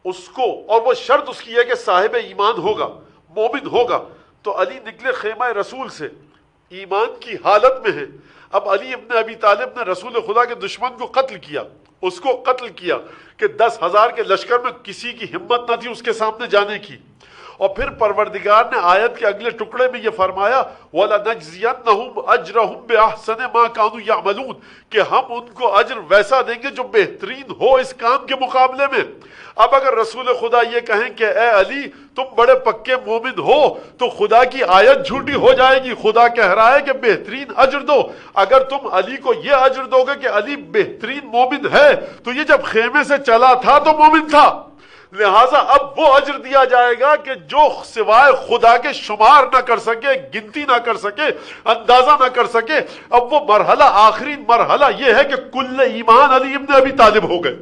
اس کو، اور وہ شرط اس کی ہے کہ صاحب ایمان ہوگا، مومن ہوگا۔ تو علی نکلے خیمہ رسول سے ایمان کی حالت میں ہے۔ اب علی ابن ابی طالب نے رسول خدا کے دشمن کو قتل کیا، اس کو قتل کیا کہ 10,000 کے لشکر میں کسی کی ہمت نہ تھی اس کے سامنے جانے کی۔ اور پھر پروردگار نے آیت کے اگلے ٹکڑے میں یہ فرمایا وَلَنَجْزِيَنَّهُمْ أَجْرَهُمْ بِأَحْسَنِ مَا كَانُوا يَعْمَلُونَ، کہ ہم ان کو اجر ویسا دیں گے جو بہترین ہو اس کام کے مقابلے میں۔ اب اگر رسول خدا یہ کہیں کہ اے علی تم بڑے پکے مومن ہو تو خدا کی آیت جھوٹی ہو جائے گی۔ خدا کہہ رہا ہے کہ بہترین اجر دو۔ اگر تم علی کو یہ اجر دو گے کہ علی بہترین مومن ہے تو یہ جب خیمے سے چلا تھا تو مومن تھا، لہٰذا اب وہ اجر دیا جائے گا کہ جو سوائے خدا کے شمار نہ کر سکے، گنتی نہ کر سکے، اندازہ نہ کر سکے۔ اب وہ مرحلہ، آخری مرحلہ یہ ہے کہ کل ایمان علی ابن ابی طالب ہو گئے۔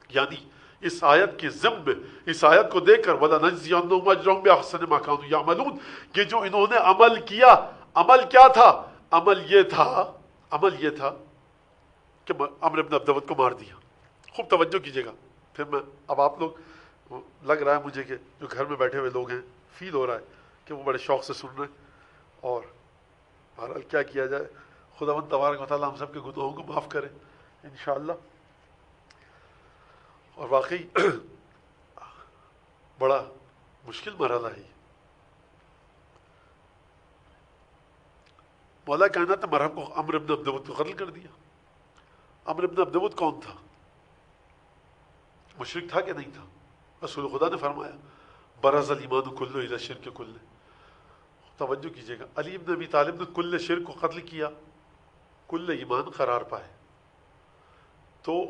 یعنی اس آیت کے ضمن میں اس آیت کو دیکھ کر وَلَنَجْزِيَنَّهُمْ أَجْرَهُمْ بِأَحْسَنِ مَا كَانُوا يَعْمَلُونَ، کہ جو انہوں نے عمل کیا، عمل کیا تھا؟ عمل یہ تھا کہ عمرو بن عبدود کو مار دیا۔ خوب توجہ کیجیے گا۔ پھر میں اب آپ لوگ، لگ رہا ہے مجھے کہ جو گھر میں بیٹھے ہوئے لوگ ہیں فیل ہو رہا ہے کہ وہ بڑے شوق سے سن رہے ہیں، اور بہرحال کیا کیا جائے، خداوند تبارک و تعالیٰ ہم سب کے گناہوں کو معاف کرے انشاءاللہ۔ اور واقعی بڑا مشکل مرحلہ ہے۔ مولا کائنات نے مرحب کو عمرو بن عبدود کو قتل کر دیا۔ عمرو بن عبدود کون تھا؟ مشرک تھا کہ نہیں تھا؟ رسول خدا نے فرمایا برز الایمان کلہ الی الشرک کلہ۔ توجہ کیجیے گا، علی ابن ابی طالب نے کل شرک کو قتل کیا، کل ایمان قرار پائے۔ تو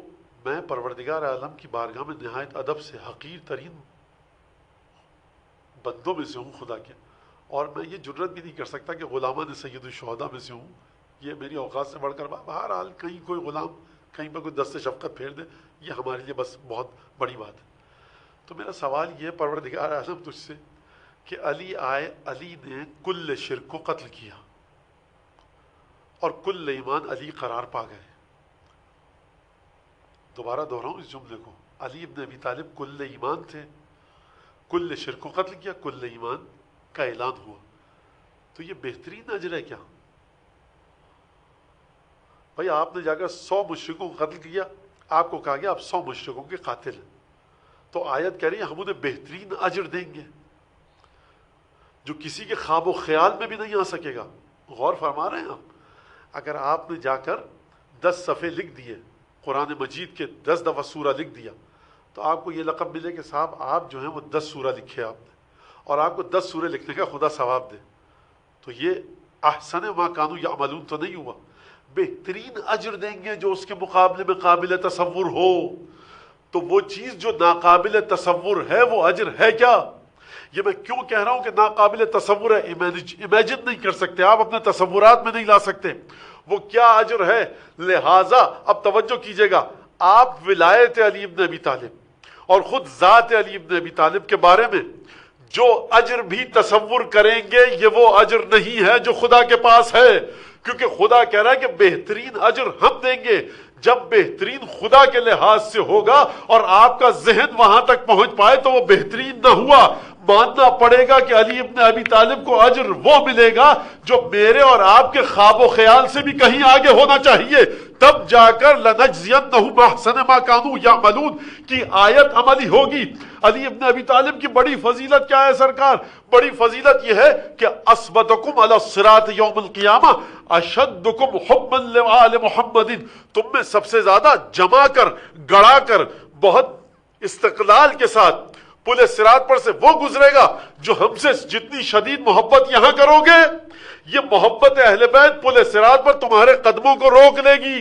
میں پروردگار عالم کی بارگاہ میں نہایت ادب سے حقیر ترین بندوں میں سے ہوں خدا کے، اور میں یہ جرت بھی نہیں کر سکتا کہ غلامان سید الشہداء میں سے ہوں۔ یہ میری اوقات سے بڑھ کر بہرحال کہیں کوئی غلام کہیں پہ کوئی دست شفقت پھیر دے، یہ ہمارے لیے بس بہت بڑی بات ہے۔ تو میرا سوال یہ پروردگار اعظم تجھ سے کہ علی آئے، علی نے کل شرک کو قتل کیا اور کل ایمان علی قرار پا گئے۔ دوبارہ دہراؤں اس جملے کو، علی ابن ابی طالب کل ایمان تھے، کل شرک کو قتل کیا، کل ایمان کا اعلان ہوا۔ تو یہ بہترین اجر ہے کیا؟ بھائی آپ نے جا کر 100 مشرکوں کو قتل کیا، آپ کو کہا گیا آپ 100 مشرکوں کے قاتل ہیں، تو آیت کہہ رہی ہے ہم انہیں بہترین اجر دیں گے جو کسی کے خواب و خیال میں بھی نہیں آ سکے گا۔ غور فرما رہے ہیں آپ؟ اگر آپ نے جا کر 10 صفحے لکھ دیے قرآن مجید کے، 10 دفعہ سورہ لکھ دیا، تو آپ کو یہ لقب ملے کہ صاحب آپ جو ہیں وہ 10 سورہ لکھے آپ نے، اور آپ کو 10 سورے لکھنے کا خدا ثواب دے، تو یہ احسن ما کانوا یعملون تو نہیں ہوا؟ بہترین اجر دیں گے جو اس کے مقابلے میں قابل تصور ہو۔ تو وہ چیز جو ناقابل تصور ہے وہ اجر ہے کیا؟ یہ میں کیوں کہہ رہا ہوں کہ ناقابل تصور ہے؟ امیجن نہیں کر سکتے آپ، اپنے تصورات میں نہیں لا سکتے وہ کیا اجر ہے۔ لہٰذا اب توجہ کیجئے گا، آپ ولایت علی ابن ابی طالب اور خود ذات علی ابن ابی طالب کے بارے میں جو اجر بھی تصور کریں گے یہ وہ اجر نہیں ہے جو خدا کے پاس ہے، کیونکہ خدا کہہ رہا ہے کہ بہترین اجر ہم دیں گے۔ جب بہترین خدا کے لحاظ سے ہوگا اور آپ کا ذہن وہاں تک پہنچ پائے تو وہ بہترین نہ ہوا، ماننا پڑے گا کہ علی ابن ابی طالب کو اجر وہ ملے گا جو میرے اور آپ کے خواب و خیال سے بھی کہیں آگے ہونا چاہیے، تب جا کر لنجزینہم احسن ما کانوا یعملون کی آیت عملی ہوگی۔ علی ابن ابی طالب کی بڑی فضیلت کیا ہے سرکار؟ بڑی فضیلت یہ ہے کہ اثبتکم علی الصراط یوم القیامہ اشدکم حبا لآل محمد، تم میں سب سے زیادہ جما کر گڑا کر بہت استقلال کے ساتھ پل صراط پر سے وہ گزرے گا جو ہم سے جتنی شدید محبت یہاں کرو گے، یہ محبت اہل بیت پل صراط پر تمہارے قدموں کو روک لے گی۔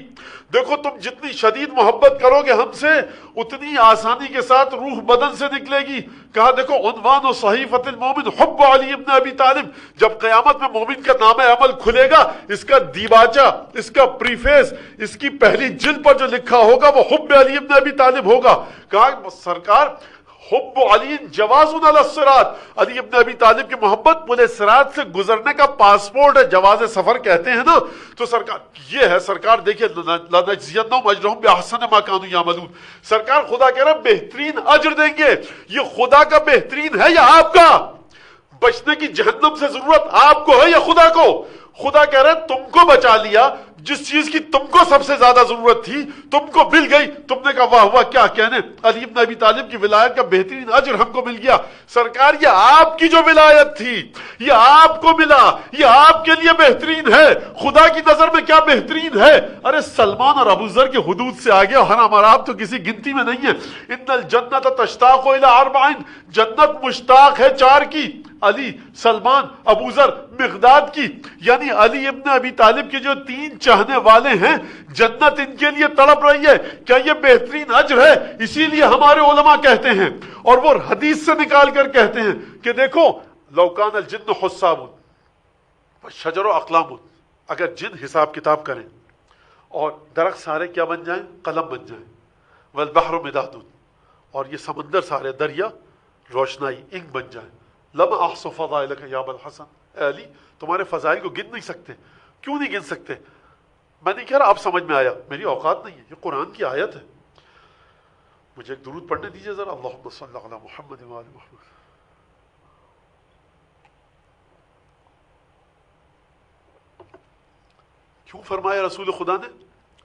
دیکھو تم جتنی شدید محبت کرو گے ہم سے، اتنی آسانی کے ساتھ روح بدن سے نکلے گی۔ کہا دیکھو عنوان و صحیفۃ المومن حب علی ابن ابی طالب، جب قیامت میں مومن کا نام عمل کھلے گا، اس کا دیباچہ، اس کا پریفیس، اس کی پہلی جلد پر جو لکھا ہوگا وہ حب علی ابن ابی طالب ہوگا۔ کہا سرکار حب علی جواز علی الصراط، علی ابن ابی طالب کی محبت پل صراط سے گزرنے کا پاسپورٹ ہے، جواز سفر کہتے ہیں نا۔ تو سرکار یہ ہے، سرکار دیکھیے لنجزینہم اجرہم باحسن ما کانوا یعملون، سرکار خدا کہہ رہا بہترین اجر دیں گے۔ یہ خدا کا بہترین ہے یا آپ کا؟ بچنے کی جہنم سے ضرورت آپ کو ہے یا خدا کو؟ خدا کہہ رہا ہے تم کو بچا لیا، جس چیز کی تم کو سب سے زیادہ ضرورت تھی تم کو مل گئی، تم نے کہا واہ واہ کیا کہنے، علی ابن ابی طالب کی ولایت کا بہترین اجر ہم کو مل گیا۔ سرکار یہ آپ کی جو ولایت تھی، یہ آپ کو ملا، یہ آپ کے لیے بہترین ہے، خدا کی نظر میں کیا بہترین ہے؟ ارے سلمان اور ابو ذر کے حدود سے آگے حرام حرام تو کسی گنتی میں نہیں ہے۔ ان الجنت تشتاق الی اربع، جنت مشتاق ہے چار کی، علی، سلمان، ابو ذر، مقداد کی، یعنی علی ابن ابی طالب کے جو تین چاہنے والے ہیں، جنت ان کے لیے تڑپ رہی ہے۔ کیا یہ بہترین اجر ہے؟ اسی لیے ہمارے علماء کہتے ہیں اور وہ حدیث سے نکال کر کہتے ہیں کہ دیکھو لو کان الجن حساب شجر و اقلام، اگر جن حساب کتاب کریں اور درخت سارے کیا بن جائیں؟ قلم بن جائیں، والبحر مداد، اور یہ سمندر سارے دریا روشنائی انک بن جائیں، لما احصوا فضائلک یا ابا الحسن، اے علی تمہارے فضائل کو گن نہیں سکتے۔ کیوں نہیں گن سکتے؟ میں نہیں کہہ رہا آپ سمجھ میں آیا، میری اوقات نہیں ہے، یہ قرآن کی آیت ہے۔ مجھے ایک درود پڑھنے دیجئے ذرا، اللہم صلی علی محمد و آل محمد۔ کیوں فرمایا رسول خدا نے؟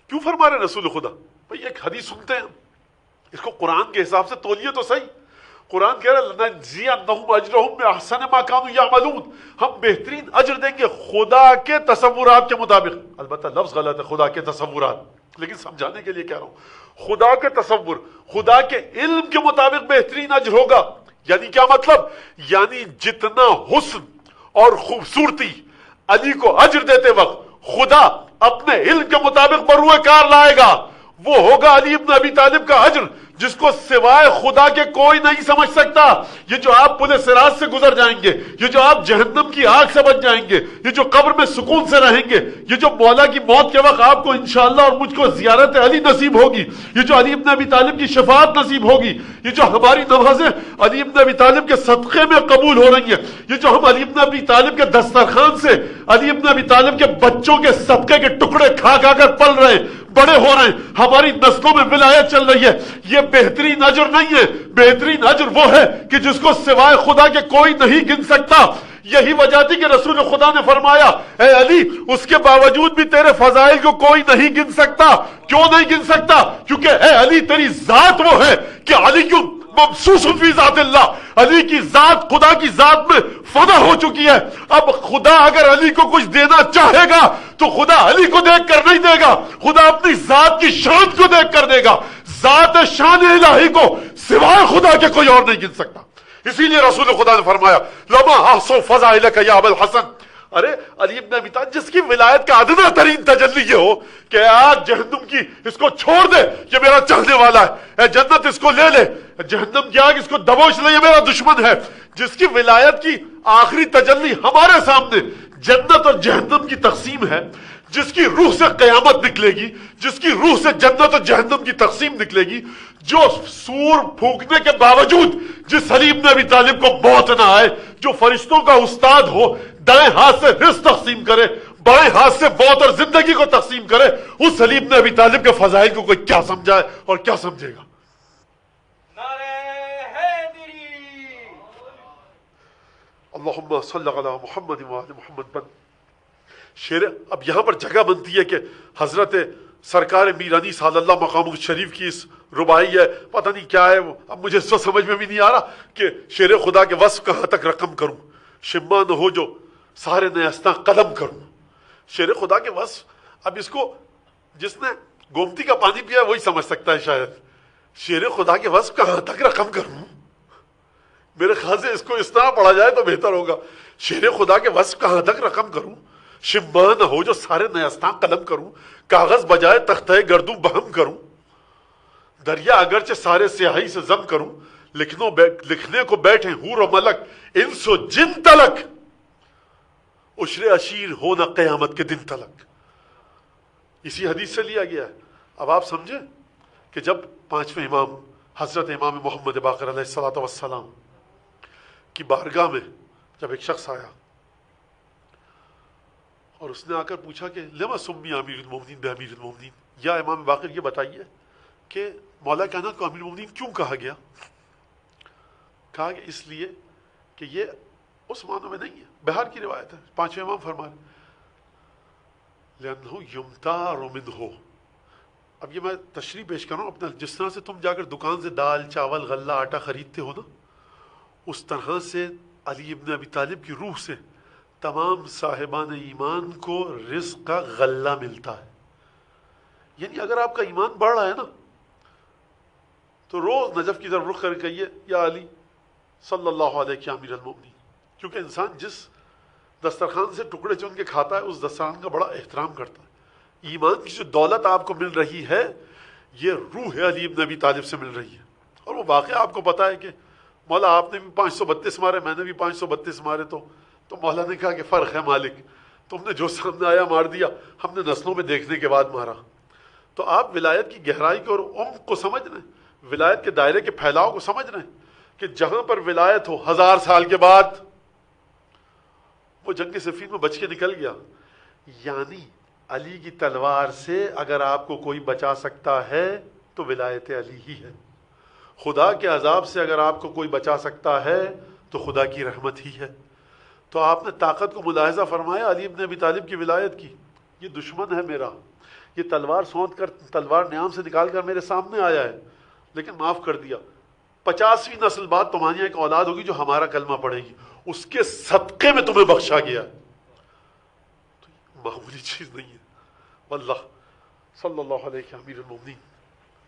کیوں فرما رہے رسول خدا؟ بھئی ایک حدیث سنتے ہیں، اس کو قرآن کے حساب سے تولیے تو صحیح۔ قرآن کہہ رہا ہے لنجزینہم اجرہم باحسن ما کانوا یعملون، ہم بہترین اجر دیں گے خدا کے تصورات کے مطابق۔ البتہ لفظ غلط ہے، خدا کے تصورات، لیکن سمجھانے کے لیے کہہ رہا ہوں، خدا کے تصور، خدا کے علم کے مطابق بہترین اجر ہوگا۔ یعنی کیا مطلب؟ یعنی جتنا حسن اور خوبصورتی علی کو اجر دیتے وقت خدا اپنے علم کے مطابق بروئے کار لائے گا، وہ ہوگا علی ابن ابی طالب کا اجر، جس کو سوائے خدا کے کوئی نہیں سمجھ سکتا۔ یہ جو آپ پل صراط سے گزر جائیں گے، یہ جو آپ جہنم کی آگ سے بچ جائیں گے، یہ جو قبر میں سکون سے رہیں گے، یہ جو مولا کی موت کے وقت آپ کو انشاءاللہ اور مجھ کو زیارت علی نصیب ہوگی، یہ جو علی ابن ابی طالب کی شفاعت نصیب ہوگی، یہ جو ہماری نمازیں علی ابن ابی طالب کے صدقے میں قبول ہو رہی ہیں، یہ جو ہم علی ابن ابی طالب کے دسترخوان سے علی ابن ابی طالب کے بچوں کے صدقے کے ٹکڑے کھا کھا کر پل رہے ہیں، بڑے ہو رہے ہیں، ہماری نسلوں میں ولایت چل رہی ہے، یہ بہترین اجر نہیں ہے۔ بہترین اجر وہ ہے کہ جس کو سوائے خدا کے کوئی نہیں گن سکتا۔ یہی وجہ تھی کہ رسول خدا نے فرمایا اے علی اس کے باوجود بھی تیرے فضائل کو کوئی نہیں گن سکتا۔ کیوں نہیں گن سکتا؟ کیونکہ اے علی تیری ذات وہ ہے کہ علی کیوں مبسوس فی ذات اللہ، علی کی ذات خدا کی ذات میں فنا ہو چکی ہے۔ اب خدا اگر علی کو کچھ دینا چاہے گا تو خدا علی کو دیکھ کر نہیں دے گا، خدا اپنی ذات کی شان کو دیکھ کر دے گا۔ ذات شان الہی کو سوائے خدا کے کوئی اور نہیں گن سکتا۔ اسی لیے رسول خدا نے فرمایا لما احصوا فضائلک یا ابا الحسن، ارے علی ابن ابی طالب جس کی ولایت کا ادنا ترین تجلی یہ ہو کہ آج جہنم کی اس کو چھوڑ دے، یہ میرا چاہنے والا ہے، اے جنت اس کو لے لے، جہنم کی آگ اس کو دبوچ لے، یہ میرا دشمن ہے، جس کی ولایت کی آخری تجلی ہمارے سامنے جنت اور جہنم کی تقسیم ہے، جس کی روح سے قیامت نکلے گی، جس کی روح سے جنت اور جہنم کی تقسیم نکلے گی، جو سور پھونکنے کے باوجود جس علی ابن ابی طالب کو موت نہ آئے، جو فرشتوں کا استاد ہو، دائیں ہاتھ سے رزق تقسیم کرے، بائیں ہاتھ سے موت اور زندگی کو تقسیم کرے، اس علی ابن ابی طالب کے فضائل کو کوئی کیا سمجھائے اور کیا سمجھے گا؟ اللہم صلی علی محمد وآل محمد بن شعر. اب یہاں پر جگہ بنتی ہے کہ حضرت سرکار میرانی صلی اللہ مقام شریف کی اس ربائی ہے، پتہ نہیں کیا ہے وہ، اب مجھے اس وقت سمجھ میں بھی نہیں آ رہا کہ شعر خدا کے وصف کہاں تک رقم کروں. شما نہ ہو جو سارے نیستاں قلم کروں. شعر خدا کے وصف، اب اس کو جس نے گومتی کا پانی پیا وہی سمجھ سکتا ہے شاید. شعر خدا کے وصف کہاں تک رقم کروں، میرے خیال سے اس کو اس طرح پڑھا جائے تو بہتر ہوگا. شعر خدا کے وصف کہاں تک رقم کروں، شما نہ ہو جو سارے نیستاں قلم کروں. کاغذ بجائے تختہ گردوں بہم کروں. دریا اگرچہ سارے سیاہی سے ضم کروں. لکھنے کو بیٹھے حور و ملک انس و جن تلک. عشر عشیر ہونا قیامت کے دن تلک. اسی حدیث سے لیا گیا ہے. اب آپ سمجھیں کہ جب پانچویں امام حضرت امام محمد باقر علیہ الصلوۃ والسلام کی بارگاہ میں جب ایک شخص آیا اور اس نے آ کر پوچھا کہ لما سمی امیر المومنین بے امیر المومنین، یا امام باقر یہ بتائیے کہ مولا کائنات کو امیر المومنین کیوں کہا گیا؟ کہا کہ اس لیے کہ یہ اس معنوں میں نہیں ہے. بہار کی روایت ہے، پانچویں امام فرما رہے لأنہ یمتار منہ. اب یہ میں تشریح پیش کر رہا ہوں اپنا، جس طرح سے تم جا کر دکان سے دال چاول غلہ آٹا خریدتے ہو نا، اس طرح سے علی ابن ابی طالب کی روح سے تمام صاحبان ایمان کو رزق کا غلہ ملتا ہے. یعنی اگر آپ کا ایمان بڑھ رہا ہے نا تو روز نجف کی طرف رخ کر کہیے یا علی صلی اللہ علیہ امیر المومنین. کیونکہ انسان جس دسترخوان سے ٹکڑے چن کے کھاتا ہے اس دسترخوان کا بڑا احترام کرتا ہے. ایمان کی جو دولت آپ کو مل رہی ہے یہ روح علی ابن ابی طالب سے مل رہی ہے. اور وہ واقعہ آپ کو پتا ہے کہ مولا آپ نے بھی 532 مارے، میں نے بھی 532 مارے، تو مولا نے کہا کہ فرق ہے مالک، تم نے جو سامنے آیا مار دیا، ہم نے نسلوں میں دیکھنے کے بعد مارا. تو آپ ولایت کی گہرائی کو اور عمق کو سمجھ رہے ہیں، ولایت کے دائرے کے پھیلاؤ کو سمجھ رہے ہیں کہ جہاں پر ولایت ہو 1000 سال کے بعد وہ جنگ صفین میں بچ کے نکل گیا. یعنی علی کی تلوار سے اگر آپ کو کوئی بچا سکتا ہے تو ولایت علی ہی ہے. خدا کے عذاب سے اگر آپ کو کوئی بچا سکتا ہے تو خدا کی رحمت ہی ہے. تو آپ نے طاقت کو ملاحظہ فرمایا علی ابن ابی طالب کی ولایت کی. یہ دشمن ہے میرا، یہ تلوار سونت کر تلوار نیام سے نکال کر میرے سامنے آیا ہے، لیکن معاف کر دیا. 50ویں نسل بعد تمہاری ایک اولاد ہوگی جو ہمارا کلمہ پڑھے گی، اس کے صدقے میں تمہیں بخشا گیا. تو یہ معمولی چیز نہیں ہے. واللہ صلی اللہ علیہ امیر المومنین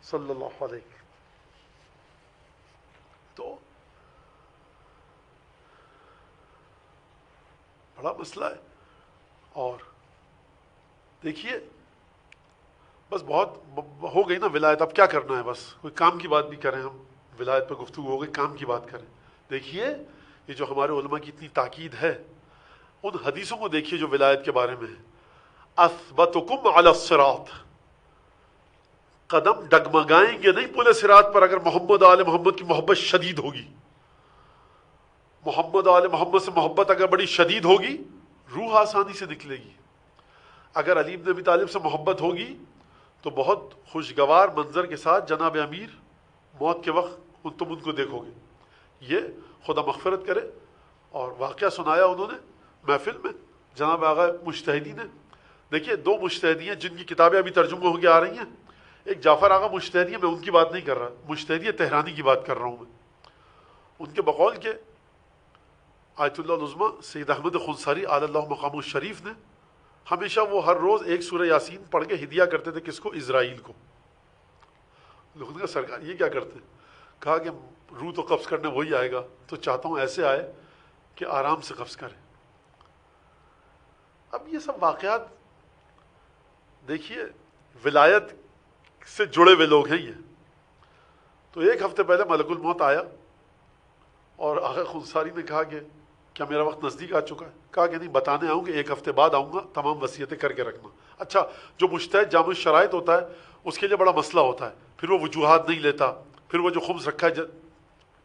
صلی اللہ علیہ. تو بڑا مسئلہ ہے. اور دیکھیے بس بہت ہو گئی نا ولایت، اب کیا کرنا ہے؟ بس کوئی کام کی بات بھی کریں. ہم ولایت پہ گفتگو ہو گئی، کام کی بات کریں. دیکھیے یہ جو ہمارے علماء کی اتنی تاکید ہے ان حدیثوں کو دیکھیے جو ولایت کے بارے میں ہے. اثبتکم علی الصراط، قدم ڈگمگائیں گے نہیں پورے صراط پر اگر محمد آل محمد کی محبت شدید ہوگی. محمد آل محمد سے محبت اگر بڑی شدید ہوگی روح آسانی سے نکلے گی. اگر علی بن ابی طالب سے محبت ہوگی تو بہت خوشگوار منظر کے ساتھ جناب امیر موت کے وقت تم ان کو دیکھو گے. یہ خدا مغفرت کرے. اور واقعہ سنایا انہوں نے محفل میں جناب آغا مجتہدی نے. دیکھیے 2 مجتہدی ہیں جن کی کتابیں ابھی ترجمہ ہو کے آ رہی ہیں. ایک جعفر آغا مجتہدی ہے، میں ان کی بات نہیں کر رہا، مجتہدی تہرانی کی بات کر رہا ہوں میں. ان کے بقول کے آیت اللہ العظمیٰ سید احمد خنصاری علی اللہ مقام الشریف نے ہمیشہ وہ ہر روز ایک سورہ یاسین پڑھ کے ہدیہ کرتے تھے. کس کو؟ اسرائیل کو. لوگوں نے کہا سرکار یہ کیا کرتے ہیں؟ کہا کہ روح تو قبض کرنے وہی آئے گا، تو چاہتا ہوں ایسے آئے کہ آرام سے قبض کرے. اب یہ سب واقعات دیکھیے ولایت سے جڑے ہوئے لوگ ہیں یہ. تو ایک ہفتے پہلے ملک الموت آیا اور آغا خنصاری نے کہا کہ کیا میرا وقت نزدیک آ چکا ہے؟ کہا کہ نہیں، بتانے آؤں کہ 1 ہفتے بعد آؤں گا، تمام وصیتیں کر کے رکھنا. اچھا، جو مجتہد جامع شرائط ہوتا ہے اس کے لیے بڑا مسئلہ ہوتا ہے، پھر وہ وجوہات نہیں لیتا، پھر وہ جو خمس رکھا ہے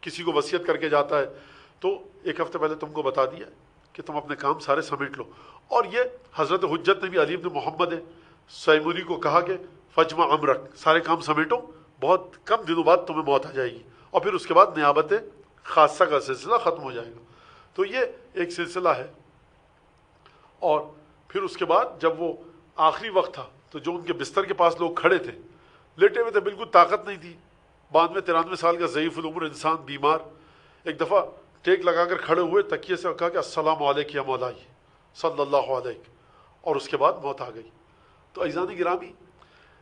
کسی کو وصیت کر کے جاتا ہے. تو 1 ہفتے پہلے تم کو بتا دیا کہ تم اپنے کام سارے سمیٹ لو. اور یہ حضرت حجت نے بھی علی بن محمد سیمونی کو کہا کہ فجمع امرک، سارے کام سمیٹو، بہت کم دنوں بعد تمہیں موت آ جائے گی، اور پھر اس کے بعد نیابت خاصہ کا سلسلہ ختم ہو جائے گا. تو یہ ایک سلسلہ ہے. اور پھر اس کے بعد جب وہ آخری وقت تھا تو جو ان کے بستر کے پاس لوگ کھڑے تھے، لیٹے ہوئے تھے، بالکل طاقت نہیں تھی، 92-93 سال کا ضعیف العمر انسان بیمار، ایک دفعہ ٹیک لگا کر کھڑے ہوئے، تکیے سے کہا کہ السلام علیک یا مولائی صلی اللہ علیہ، اور اس کے بعد موت آ گئی. تو عزیزان گرامی،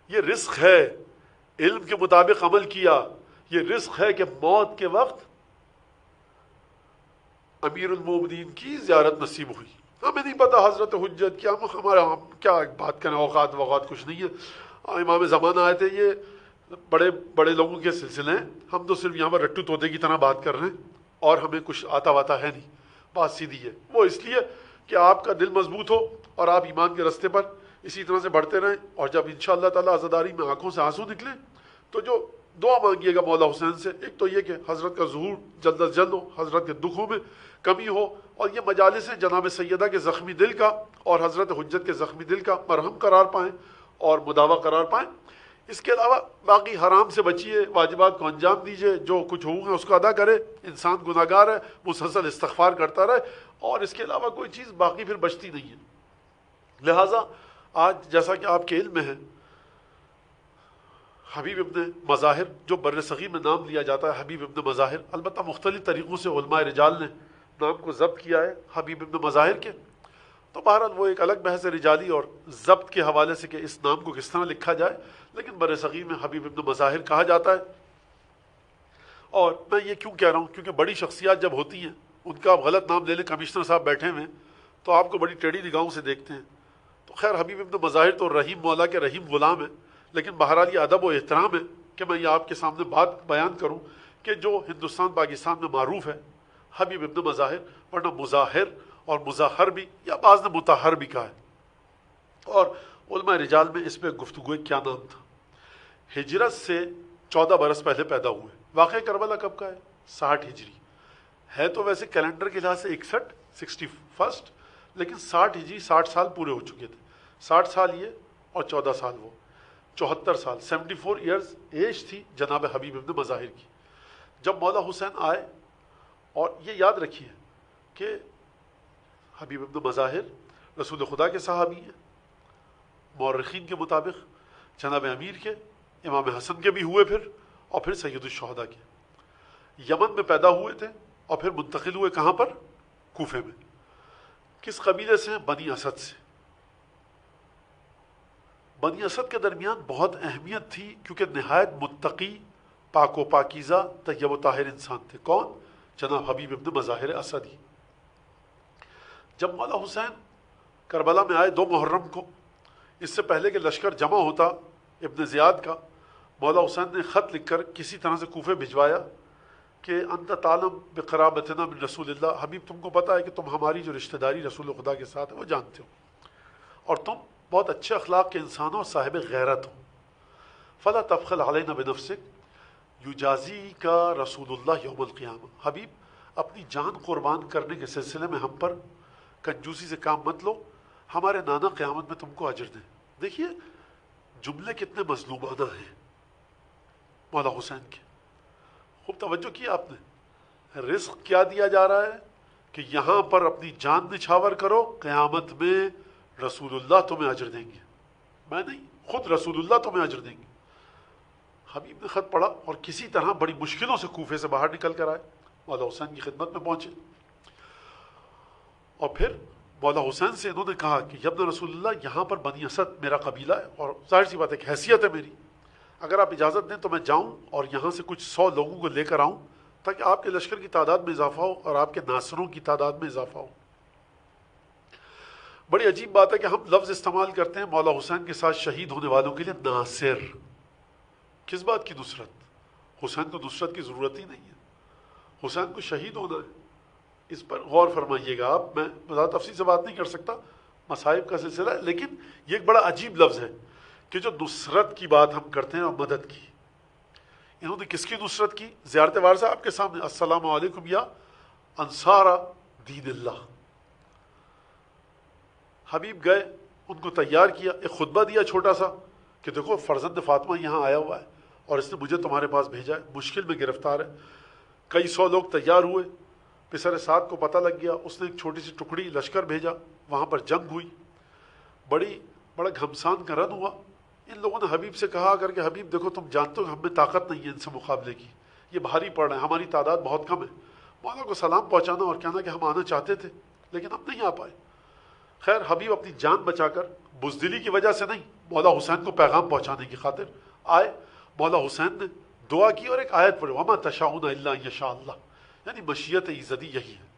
یہ رزق ہے، علم کے مطابق عمل کیا. یہ رزق ہے کہ موت کے وقت امیر المومنین کی زیارت نصیب ہوئی. ہمیں نہیں پتا حضرت حجت کیا، ہم کیا بات کریں، اوقات وقات کچھ نہیں ہے. امام زمانہ آئے تھے، یہ بڑے بڑے لوگوں کے سلسلے ہیں، ہم تو صرف یہاں پر رٹو طوطے کی طرح بات کر رہے ہیں اور ہمیں کچھ آتا واتا ہے نہیں. بات سیدھی ہے، وہ اس لیے کہ آپ کا دل مضبوط ہو اور آپ ایمان کے راستے پر اسی طرح سے بڑھتے رہیں، اور جب انشاءاللہ تعالیٰ عزاداری میں آنکھوں سے آنسو نکلے تو جو دعا مانگیے گا مولا حسین سے، ایک تو یہ کہ حضرت کا ظہور جلد از جلد ہو، حضرت کے دکھوں میں کمی ہو، اور یہ مجالس ہیں جناب سیدہ کے زخمی دل کا اور حضرت حجت کے زخمی دل کا مرہم قرار پائیں اور مداوا قرار پائیں. اس کے علاوہ باقی حرام سے بچیے، واجبات کو انجام دیجیے، جو کچھ حقوق ہے اس کو ادا کرے. انسان گناہ گار ہے، مسلسل استغفار کرتا رہے، اور اس کے علاوہ کوئی چیز باقی پھر بچتی نہیں ہے. لہٰذا آج جیسا کہ آپ کے علم میں ہے، حبیب ابن مظاہر جو بر صغیر میں نام لیا جاتا ہے حبیب ابن مظاہر، البتہ مختلف طریقوں سے علماء رجال نے نام کو ضبط کیا ہے حبیب ابن مظاہر کے. تو بہرحال وہ ایک الگ بحث رجالی اور ضبط کے حوالے سے کہ اس نام کو کس طرح لکھا جائے، لیکن بر صغیر میں حبیب ابن مظاہر کہا جاتا ہے. اور میں یہ کیوں کہہ رہا ہوں، کیونکہ بڑی شخصیات جب ہوتی ہیں ان کا آپ غلط نام لے لیں، کمشنر صاحب بیٹھے ہوئے تو آپ کو بڑی ٹیڑھی نگاہوں سے دیکھتے ہیں. تو خیر حبیب ابن مظاہر تو رحیم مولا کے رحیم غلام ہے، لیکن بہرحال یہ ادب و احترام ہے کہ میں یہ آپ کے سامنے بات بیان کروں کہ جو ہندوستان پاکستان میں معروف ہے حبیب ابن مظاہر، ورنہ مظاہر اور مظاہر بھی، یا بعض نے مطہر بھی کہا ہے. اور علماء رجال میں اس پہ گفتگو ہے کیا نام تھا. ہجرت سے 14 برس پہلے پیدا ہوئے. واقعہ کربلا کب کا ہے؟ 60 ہجری ہے. تو ویسے کیلنڈر کے لحاظ سے 61 لیکن 60 ہجری 60 سال پورے ہو چکے تھے. 60 سال یہ اور 14 سال وہ، 74 سال، 74 ایئرز ایج تھی جناب حبیب ابن مظاہر کی جب مولا حسین آئے. اور یہ یاد رکھیے کہ حبیب ابن مظاہر رسول خدا کے صحابی ہیں، مورخین کے مطابق جناب امیر کے، امام حسن کے بھی ہوئے پھر، اور پھر سید الشہداء کے. یمن میں پیدا ہوئے تھے اور پھر منتقل ہوئے کہاں پر؟ کوفے میں. کس قبیلے سے ہیں؟ بنی اسد سے. بنی اسد کے درمیان بہت اہمیت تھی کیونکہ نہایت متقی، پاک و پاکیزہ، طیب و طاہر انسان تھے. کون؟ جناب حبیب ابن مظاہر اسدی. جب مولا حسین کربلا میں آئے 2 محرم کو، اس سے پہلے کہ لشکر جمع ہوتا ابن زیاد کا، مولا حسین نے خط لکھ کر کسی طرح سے کوفے بھجوایا کہ انت تعلم بقرابتنا من رسول اللہ، حبیب تم کو پتہ ہے کہ تم ہماری جو رشتہ داری رسول خدا کے ساتھ ہے وہ جانتے ہو، اور تم بہت اچھے اخلاق کے انسان ہو، صاحب غیرت ہو. فلا تبخل علینا بنفسک یجازی کا رسول اللہ یوم القیامہ. حبیب اپنی جان قربان کرنے کے سلسلے میں ہم پر کنجوسی سے کام مت لو، ہمارے نانا قیامت میں تم کو اجر دیں. دیکھیے جملے کتنے مظلومانہ ہیں مولا حسین کے. خوب توجہ کی آپ نے. رزق کیا دیا جا رہا ہے کہ یہاں پر اپنی جان نچھاور کرو، قیامت میں رسول اللہ تمہیں اجر دیں گے، میں نہیں، خود رسول اللہ تمہیں اجر دیں گے. حبیب نے خط پڑھا اور کسی طرح بڑی مشکلوں سے کوفے سے باہر نکل کر آئے، مولا حسین کی خدمت میں پہنچے. اور پھر مولا حسین سے انہوں نے کہا کہ یبن رسول اللہ، یہاں پر بنی اسد میرا قبیلہ ہے اور ظاہر سی بات ہے کہ حیثیت ہے میری، اگر آپ اجازت دیں تو میں جاؤں اور یہاں سے کچھ 100 لوگوں کو لے کر آؤں تاکہ آپ کے لشکر کی تعداد میں اضافہ ہو اور آپ کے ناصروں کی تعداد میں اضافہ ہو. بڑی عجیب بات ہے کہ ہم لفظ استعمال کرتے ہیں مولا حسین کے ساتھ شہید ہونے والوں کے لیے ناصر. کس بات کی نصرت؟ حسین کو نصرت کی ضرورت ہی نہیں ہے، حسین کو شہید ہونا ہے. اس پر غور فرمائیے گا آپ. میں زیادہ تفصیل سے بات نہیں کر سکتا، مصائب کا سلسلہ ہے، لیکن یہ ایک بڑا عجیب لفظ ہے کہ جو نصرت کی بات ہم کرتے ہیں اور مدد کی. انہوں نے کس کی نصرت کی؟ زیارت وارثہ آپ کے سامنے، السلام علیکم یا انصار دین اللہ. حبیب گئے، ان کو تیار کیا، ایک خطبہ دیا چھوٹا سا کہ دیکھو فرزند فاطمہ یہاں آیا ہوا ہے اور اس نے مجھے تمہارے پاس بھیجا ہے، مشکل میں گرفتار ہے. کئی 100 لوگ تیار ہوئے، پسر سعد کو پتہ لگ گیا، اس نے ایک چھوٹی سی ٹکڑی لشکر بھیجا، وہاں پر جنگ ہوئی، بڑا گھمسان کا رن ہوا۔ ان لوگوں نے حبیب سے کہا کر کے، حبیب دیکھو تم جانتے ہو کہ ہم میں طاقت نہیں ہے ان سے مقابلے کی، یہ بھاری پڑ رہے ہیں، ہماری تعداد بہت کم ہے۔ مولا کو سلام پہنچانا اور کہنا کہ ہم آنا چاہتے تھے لیکن ہم نہیں آ پائے۔ خیر حبیب اپنی جان بچا کر، بزدلی کی وجہ سے نہیں، مولا حسین کو پیغام پہنچانے کی خاطر آئے۔ مولا حسین نے دعا کی اور ایک آیت پڑھی، وما تشاؤون الا ان یشاء اللہ، یعنی مشیت ایزدی یہی ہے۔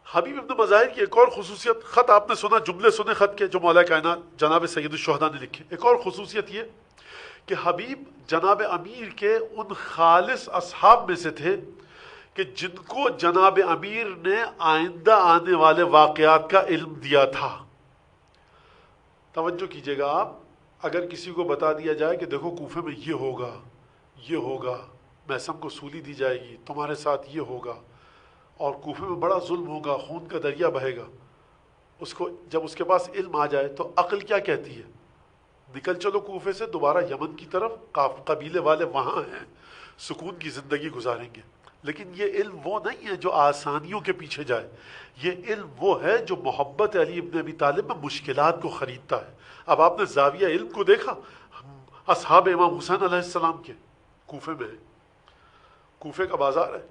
حبیب ابن مظاہر کی ایک اور خصوصیت، خط آپ نے سنا، جملے سنے خط کے جو مولا کائنات جناب سید الشہداء نے لکھے، ایک اور خصوصیت یہ کہ حبیب جناب امیر کے ان خالص اصحاب میں سے تھے کہ جن کو جناب امیر نے آئندہ آنے والے واقعات کا علم دیا تھا۔ توجہ کیجئے گا آپ، اگر کسی کو بتا دیا جائے کہ دیکھو کوفے میں یہ ہوگا، یہ ہوگا، میثم کو سولی دی جائے گی، تمہارے ساتھ یہ ہوگا، اور کوفے میں بڑا ظلم ہوگا، خون کا دریا بہے گا، اس کو جب اس کے پاس علم آ جائے تو عقل کیا کہتی ہے؟ نکل چلو کوفے سے دوبارہ یمن کی طرف، قبیلے والے وہاں ہیں، سکون کی زندگی گزاریں گے۔ لیکن یہ علم وہ نہیں ہے جو آسانیوں کے پیچھے جائے، یہ علم وہ ہے جو محبت علی ابن ابی طالب میں مشکلات کو خریدتا ہے۔ اب آپ نے زاویہ علم کو دیکھا، اصحاب امام حسین علیہ السلام کے کوفے میں ہے، کوفے کا بازار ہے،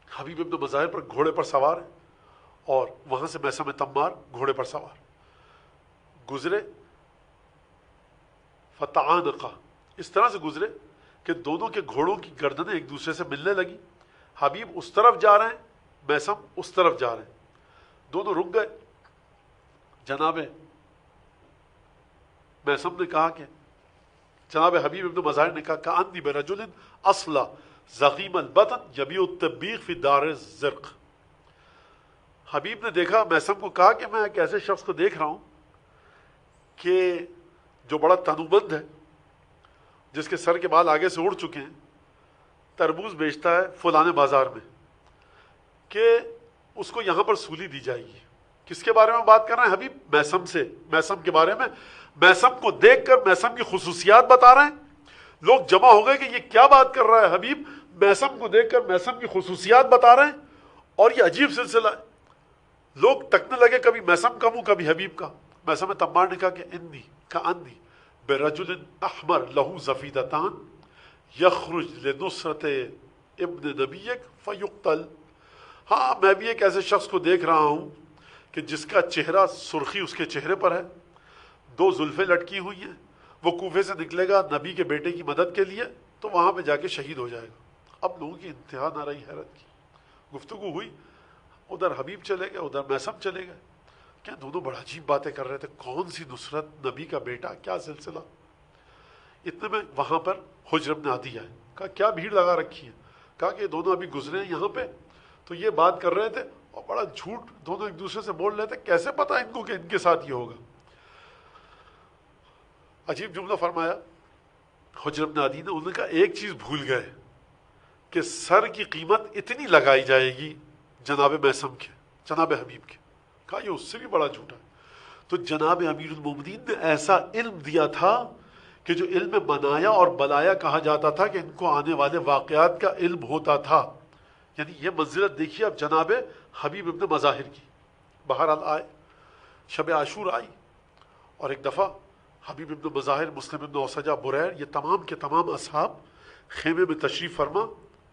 حبیب ابن مظاہر پر گھوڑے پر سوار ہے، اور وہاں سے میثم تمار گھوڑے پر سوار گزرے، فتعانقہ، اس طرح سے گزرے کہ دونوں کے گھوڑوں کی گردنیں ایک دوسرے سے ملنے لگی۔ حبیب اس طرف جا رہے ہیں، میثم اس طرف جا رہے ہیں، دونوں رک گئے۔ جناب میثم نے کہا کہ جناب حبیب ابن مظاہر نے کہا کأنی برجل اصلہ زخیم البطن یبیع الطبیخ فی دار الزرق۔ حبیب نے دیکھا، میثم کو کہا کہ میں ایک ایسے شخص کو دیکھ رہا ہوں کہ جو بڑا تنومند ہے، جس کے سر کے بال آگے سے اڑ چکے ہیں، تربوز بیچتا ہے فلانے بازار میں، کہ اس کو یہاں پر سولی دی جائے گی۔ کس کے بارے میں بات کر رہے ہیں حبیب؟ میثم سے، میثم کے بارے میں۔ میثم کو دیکھ کر میثم کی خصوصیات بتا رہے ہیں، لوگ جمع ہو گئے کہ یہ کیا بات کر رہا ہے حبیب، میثم کو دیکھ کر میثم کی خصوصیات بتا رہے ہیں، اور یہ عجیب سلسلہ ہے۔ لوگ تکنے لگے، کبھی میثم کا منہ کبھی حبیب کا۔ میثم تمار نے کہا کہ انی کأنی برجل احمر لہو زفیدتان یخرج لنصرت ابن نبیک فیقتل۔ ہاں میں بھی ایک ایسے شخص کو دیکھ رہا ہوں کہ جس کا چہرہ، سرخی اس کے چہرے پر ہے، دو زلفیں لٹکی ہوئی ہیں، وہ کوفے سے نکلے گا نبی کے بیٹے کی مدد کے لیے، تو وہاں پہ جا کے شہید ہو جائے گا۔ اب لوگوں کی انتہا نہ رہی حیرت کی، گفتگو ہوئی، ادھر حبیب چلے گئے، ادھر میثم چلے گئے، کیا دونوں بڑا عجیب باتیں کر رہے تھے، کون سی نصرت، نبی کا بیٹا، کیا سلسلہ۔ اتنے میں وہاں پر حجر بن عدی آئے، کہا کیا بھیڑ لگا رکھی ہے، کہا کہ دونوں ابھی گزرے ہیں یہاں پہ تو یہ بات کر رہے تھے، اور بڑا جھوٹ دونوں ایک دوسرے سے بول رہے تھے، کیسے پتا ان کو کہ ان کے ساتھ یہ ہوگا۔ عجیب جملہ فرمایا حجر بن عدی نے، انہوں نے کہا ایک چیز بھول گئے کہ سر کی قیمت اتنی لگائی جائے گی جناب میثم کے، جناب حبیب کے۔ کہا یہ اس سے بھی بڑا جھوٹا ہے۔ تو جناب امیر المومنین نے ایسا علم دیا تھا کہ جو علم منایا اور بلایا کہا جاتا تھا، کہ ان کو آنے والے واقعات کا علم ہوتا تھا۔ یعنی یہ منزلت دیکھیے اب جناب حبیب ابن مظاہر کی۔ بہرحال آئے، شب عاشور آئی، اور ایک دفعہ حبیب ابن مظاہر، مسلم ابن اوسجہ، بریر، یہ تمام کے تمام اصحاب خیمے میں تشریف فرما،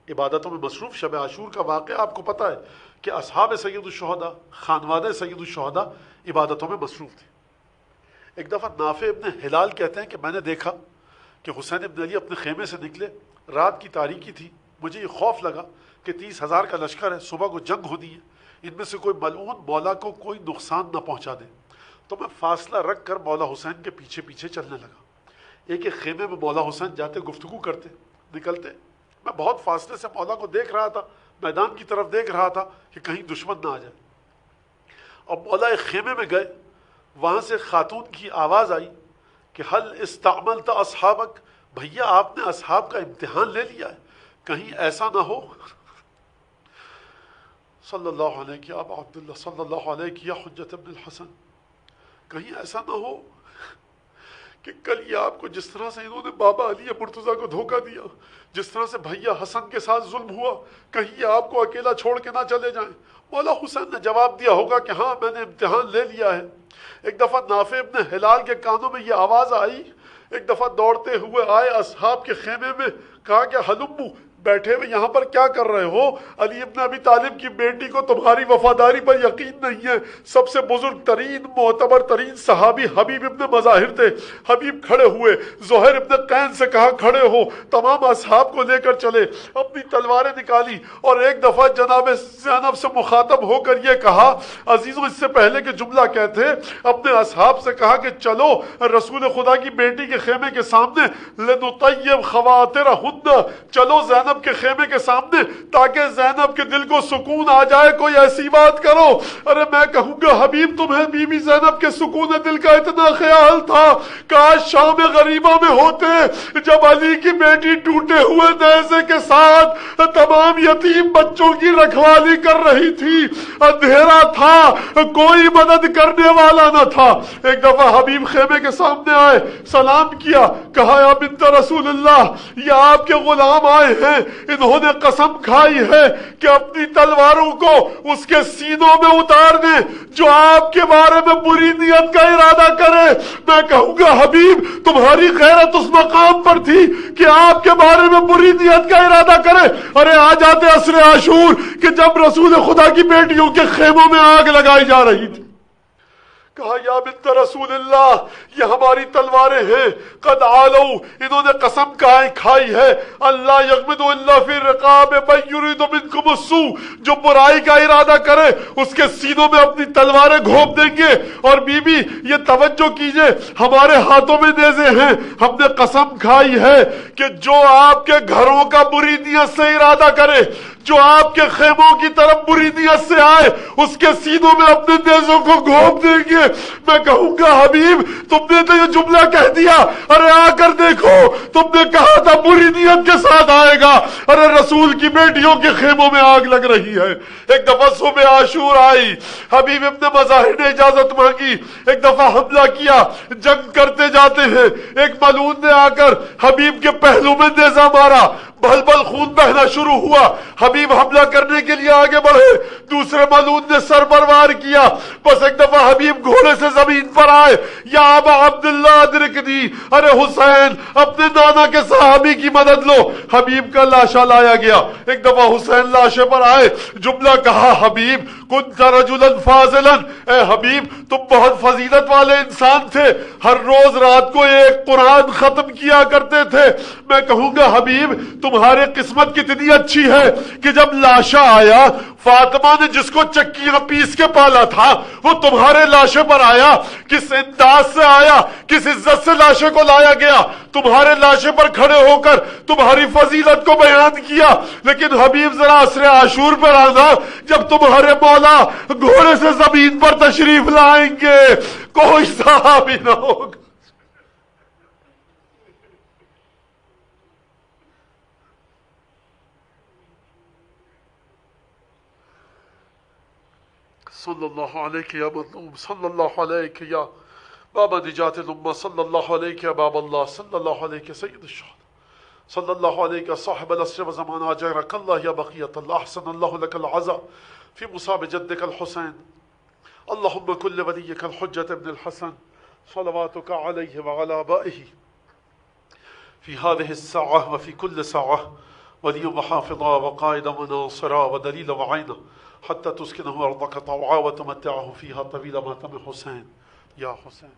عبادتوں میں مصروف۔ شب عاشور کا واقعہ آپ کو پتہ ہے کہ اصحاب سید الشہداء، خانوادہ سید الشہداء عبادتوں میں مصروف تھے۔ ایک دفعہ نافع ابن ہلال کہتے ہیں کہ میں نے دیکھا کہ حسین ابن علی اپنے خیمے سے نکلے، رات کی تاریکی تھی، مجھے یہ خوف لگا کہ 30,000 کا لشکر ہے، صبح کو جنگ ہونی ہے، ان میں سے کوئی ملعون مولا کو کوئی نقصان نہ پہنچا دے، تو میں فاصلہ رکھ کر مولا حسین کے پیچھے پیچھے چلنے لگا۔ ایک ایک خیمے میں مولا حسین جاتے، گفتگو کرتے، نکلتے، میں بہت فاصلے سے مولا کو دیکھ رہا تھا، میدان کی طرف دیکھ رہا تھا کہ کہیں دشمن نہ آ جائے۔ اب مولا ایک خیمے میں گئے، وہاں سے خاتون کی آواز آئی کہ حل استعملت اصحابک، بھیا آپ نے اصحاب کا امتحان لے لیا ہے، کہیں ایسا نہ ہو صلی اللہ علیہ یا ابا عبداللہ، صلی اللہ علیہ یا حجت ابن الحسن، کہیں ایسا نہ ہو کہ کل یہ آپ کو جس طرح سے انہوں نے بابا علی مرتضیٰ کو دھوکہ دیا، جس طرح سے بھیا حسن کے ساتھ ظلم ہوا، کہیں یہ آپ کو اکیلا چھوڑ کے نہ چلے جائیں۔ مولا حسین نے جواب دیا ہوگا کہ ہاں میں نے امتحان لے لیا ہے۔ ایک دفعہ نافع ابن ہلال کے کانوں میں یہ آواز آئی، ایک دفعہ دوڑتے ہوئے آئے اصحاب کے خیمے میں، کہا کہ ہلمو، بیٹھے ہوئے یہاں پر کیا کر رہے ہو؟ علی ابن ابی طالب کی بیٹی کو تمہاری وفاداری پر یقین نہیں ہے۔ سب سے بزرگ ترین معتبر ترین صحابی حبیب ابن مظاہر تھے۔ حبیب کھڑے ہوئے، زہیر ابن قین سے کہا کھڑے ہو، تمام اصحاب کو لے کر چلے، اپنی تلواریں نکالی اور ایک دفعہ جناب زینب سے مخاطب ہو کر یہ کہا، عزیزوں اس سے پہلے کہ جملہ کہتے اپنے اصحاب سے کہا کہ چلو رسول خدا کی بیٹی کے خیمے کے سامنے، لنطیب خواترہن، چلو زینب کے خیمے کے سامنے تاکہ زینب کے دل کو سکون آ جائے، کوئی ایسی بات کرو۔ ارے میں کہوں گا حبیب تمہیں بی بی زینب کے سکون دل کا اتنا خیال تھا، کاش شام غریبہ میں ہوتے جب علی کی بیٹی ٹوٹے ہوئے نیزے کے ساتھ تمام یتیم بچوں کی رکھوالی کر رہی تھی، اندھیرا تھا، کوئی مدد کرنے والا نہ تھا۔ ایک دفعہ حبیب خیمے کے سامنے آئے، سلام کیا، کہا یا بنت رسول اللہ، یہ آپ کے غلام آئے ہیں، انہوں نے قسم کھائی ہے کہ اپنی تلواروں کو اس کے سینوں میں اتار دیں جو آپ کے بارے میں بری نیت کا ارادہ کرے۔ میں کہوں گا حبیب تمہاری غیرت اس مقام پر تھی کہ آپ کے بارے میں بری نیت کا ارادہ کرے۔ ارے آ جاتے عصر عاشور کہ جب رسول خدا کی بیٹیوں کے خیموں میں آگ لگائی جا رہی تھی، کہا یا بنت رسول اللہ، یہ ہماری تلواریں ہیں، قد آلو، انہوں نے قسم کھائی ہے، اللہ یغمد الا فی الرقاب من یرید منکم السوء، جو برائی کا ارادہ کرے اس کے سینوں میں اپنی تلواریں گھونپ دیں گے۔ اور بی بی یہ توجہ کیجئے، ہمارے ہاتھوں میں نیزے ہیں، ہم نے قسم کھائی ہے کہ جو آپ کے گھروں کا بری نیت سے ارادہ کرے، جو آپ کے خیموں کی طرف بری نیت سے آئے، اس کے سینوں میں اپنے نیزوں کو گھونپ دیں گے۔ میں کہوں گا حبیب تم نے تو یہ جملہ کہہ دیا، ارے آ کر دیکھو، تم نے کہا تھا بری نیت کے ساتھ آئے گا، ارے رسول کی بیٹیوں کے خیموں میں آگ لگ رہی ہے۔ ایک دفعہ صبح عاشور آئی، حبیب ابن مظاہر نے اجازت مانگی، ایک دفعہ حملہ کیا، جنگ کرتے جاتے ہیں، ایک ملعون نے آ کر حبیب کے پہلو میں نیزہ مارا، بھل بھل خون بہنا شروع ہوا۔ حبیب حملہ کرنے کے لیے آگے بڑھے، دوسرے ملعون نے سر پر وار کیا، بس ایک دفعہ حبیب گھوڑے سے زمین پر آئے، یا ابا عبداللہ ادرکنی، ارے حسین اپنے نانا کے صحابی کی مدد لو۔ حبیب کا لاشا لایا گیا، ایک دفعہ حسین لاشے پر آئے، جملہ کہا حبیب کنت رجلا فاضلا، اے حبیب تم بہت فضیلت والے انسان تھے، ہر روز رات کو ایک قرآن ختم کیا کرتے تھے۔ میں کہوں گا حبیب تمہاری قسمت کتنی اچھی ہے کہ جب لاشا آیا، فاطمہ نے جس کو چکیاں پیس کے پالا تھا وہ تمہارے لاشے پر آیا، کس انداز سے آیا، کس عزت سے لاشے کو لایا گیا، تمہارے لاشے پر کھڑے ہو کر تمہاری فضیلت کو بیان کیا۔ لیکن حبیب ذرا عصر عاشور پر آنا، جب تمہارے مولا گھوڑے سے زمین پر تشریف لائیں گے، کوئی صحابی نہ ہوگا۔ صلی اللہ علیہ یا مظلوم، صلی اللہ علیہ یا بابا نجات الامہ، صلی اللہ علیہ یا باب اللہ، صلی اللہ علیہ سید الشہداء، صلی اللہ علیہ صاحب العصر والزمان، اجرک اللہ یا بقیت اللہ، احسن اللہ لک العزا فی مصاب جدک الحسین، اللہم کل ولیک الحجت ابن الحسن صلواتک علیہ وعلی آبائہ فی هذه الساعة وفی کل ساعة ولی وحافظا وقائد وناصرا ودلیل وعینا حتی تسکنه ارضک طوعا وتمتعه فیها طویل ماتم حسین یا حسین۔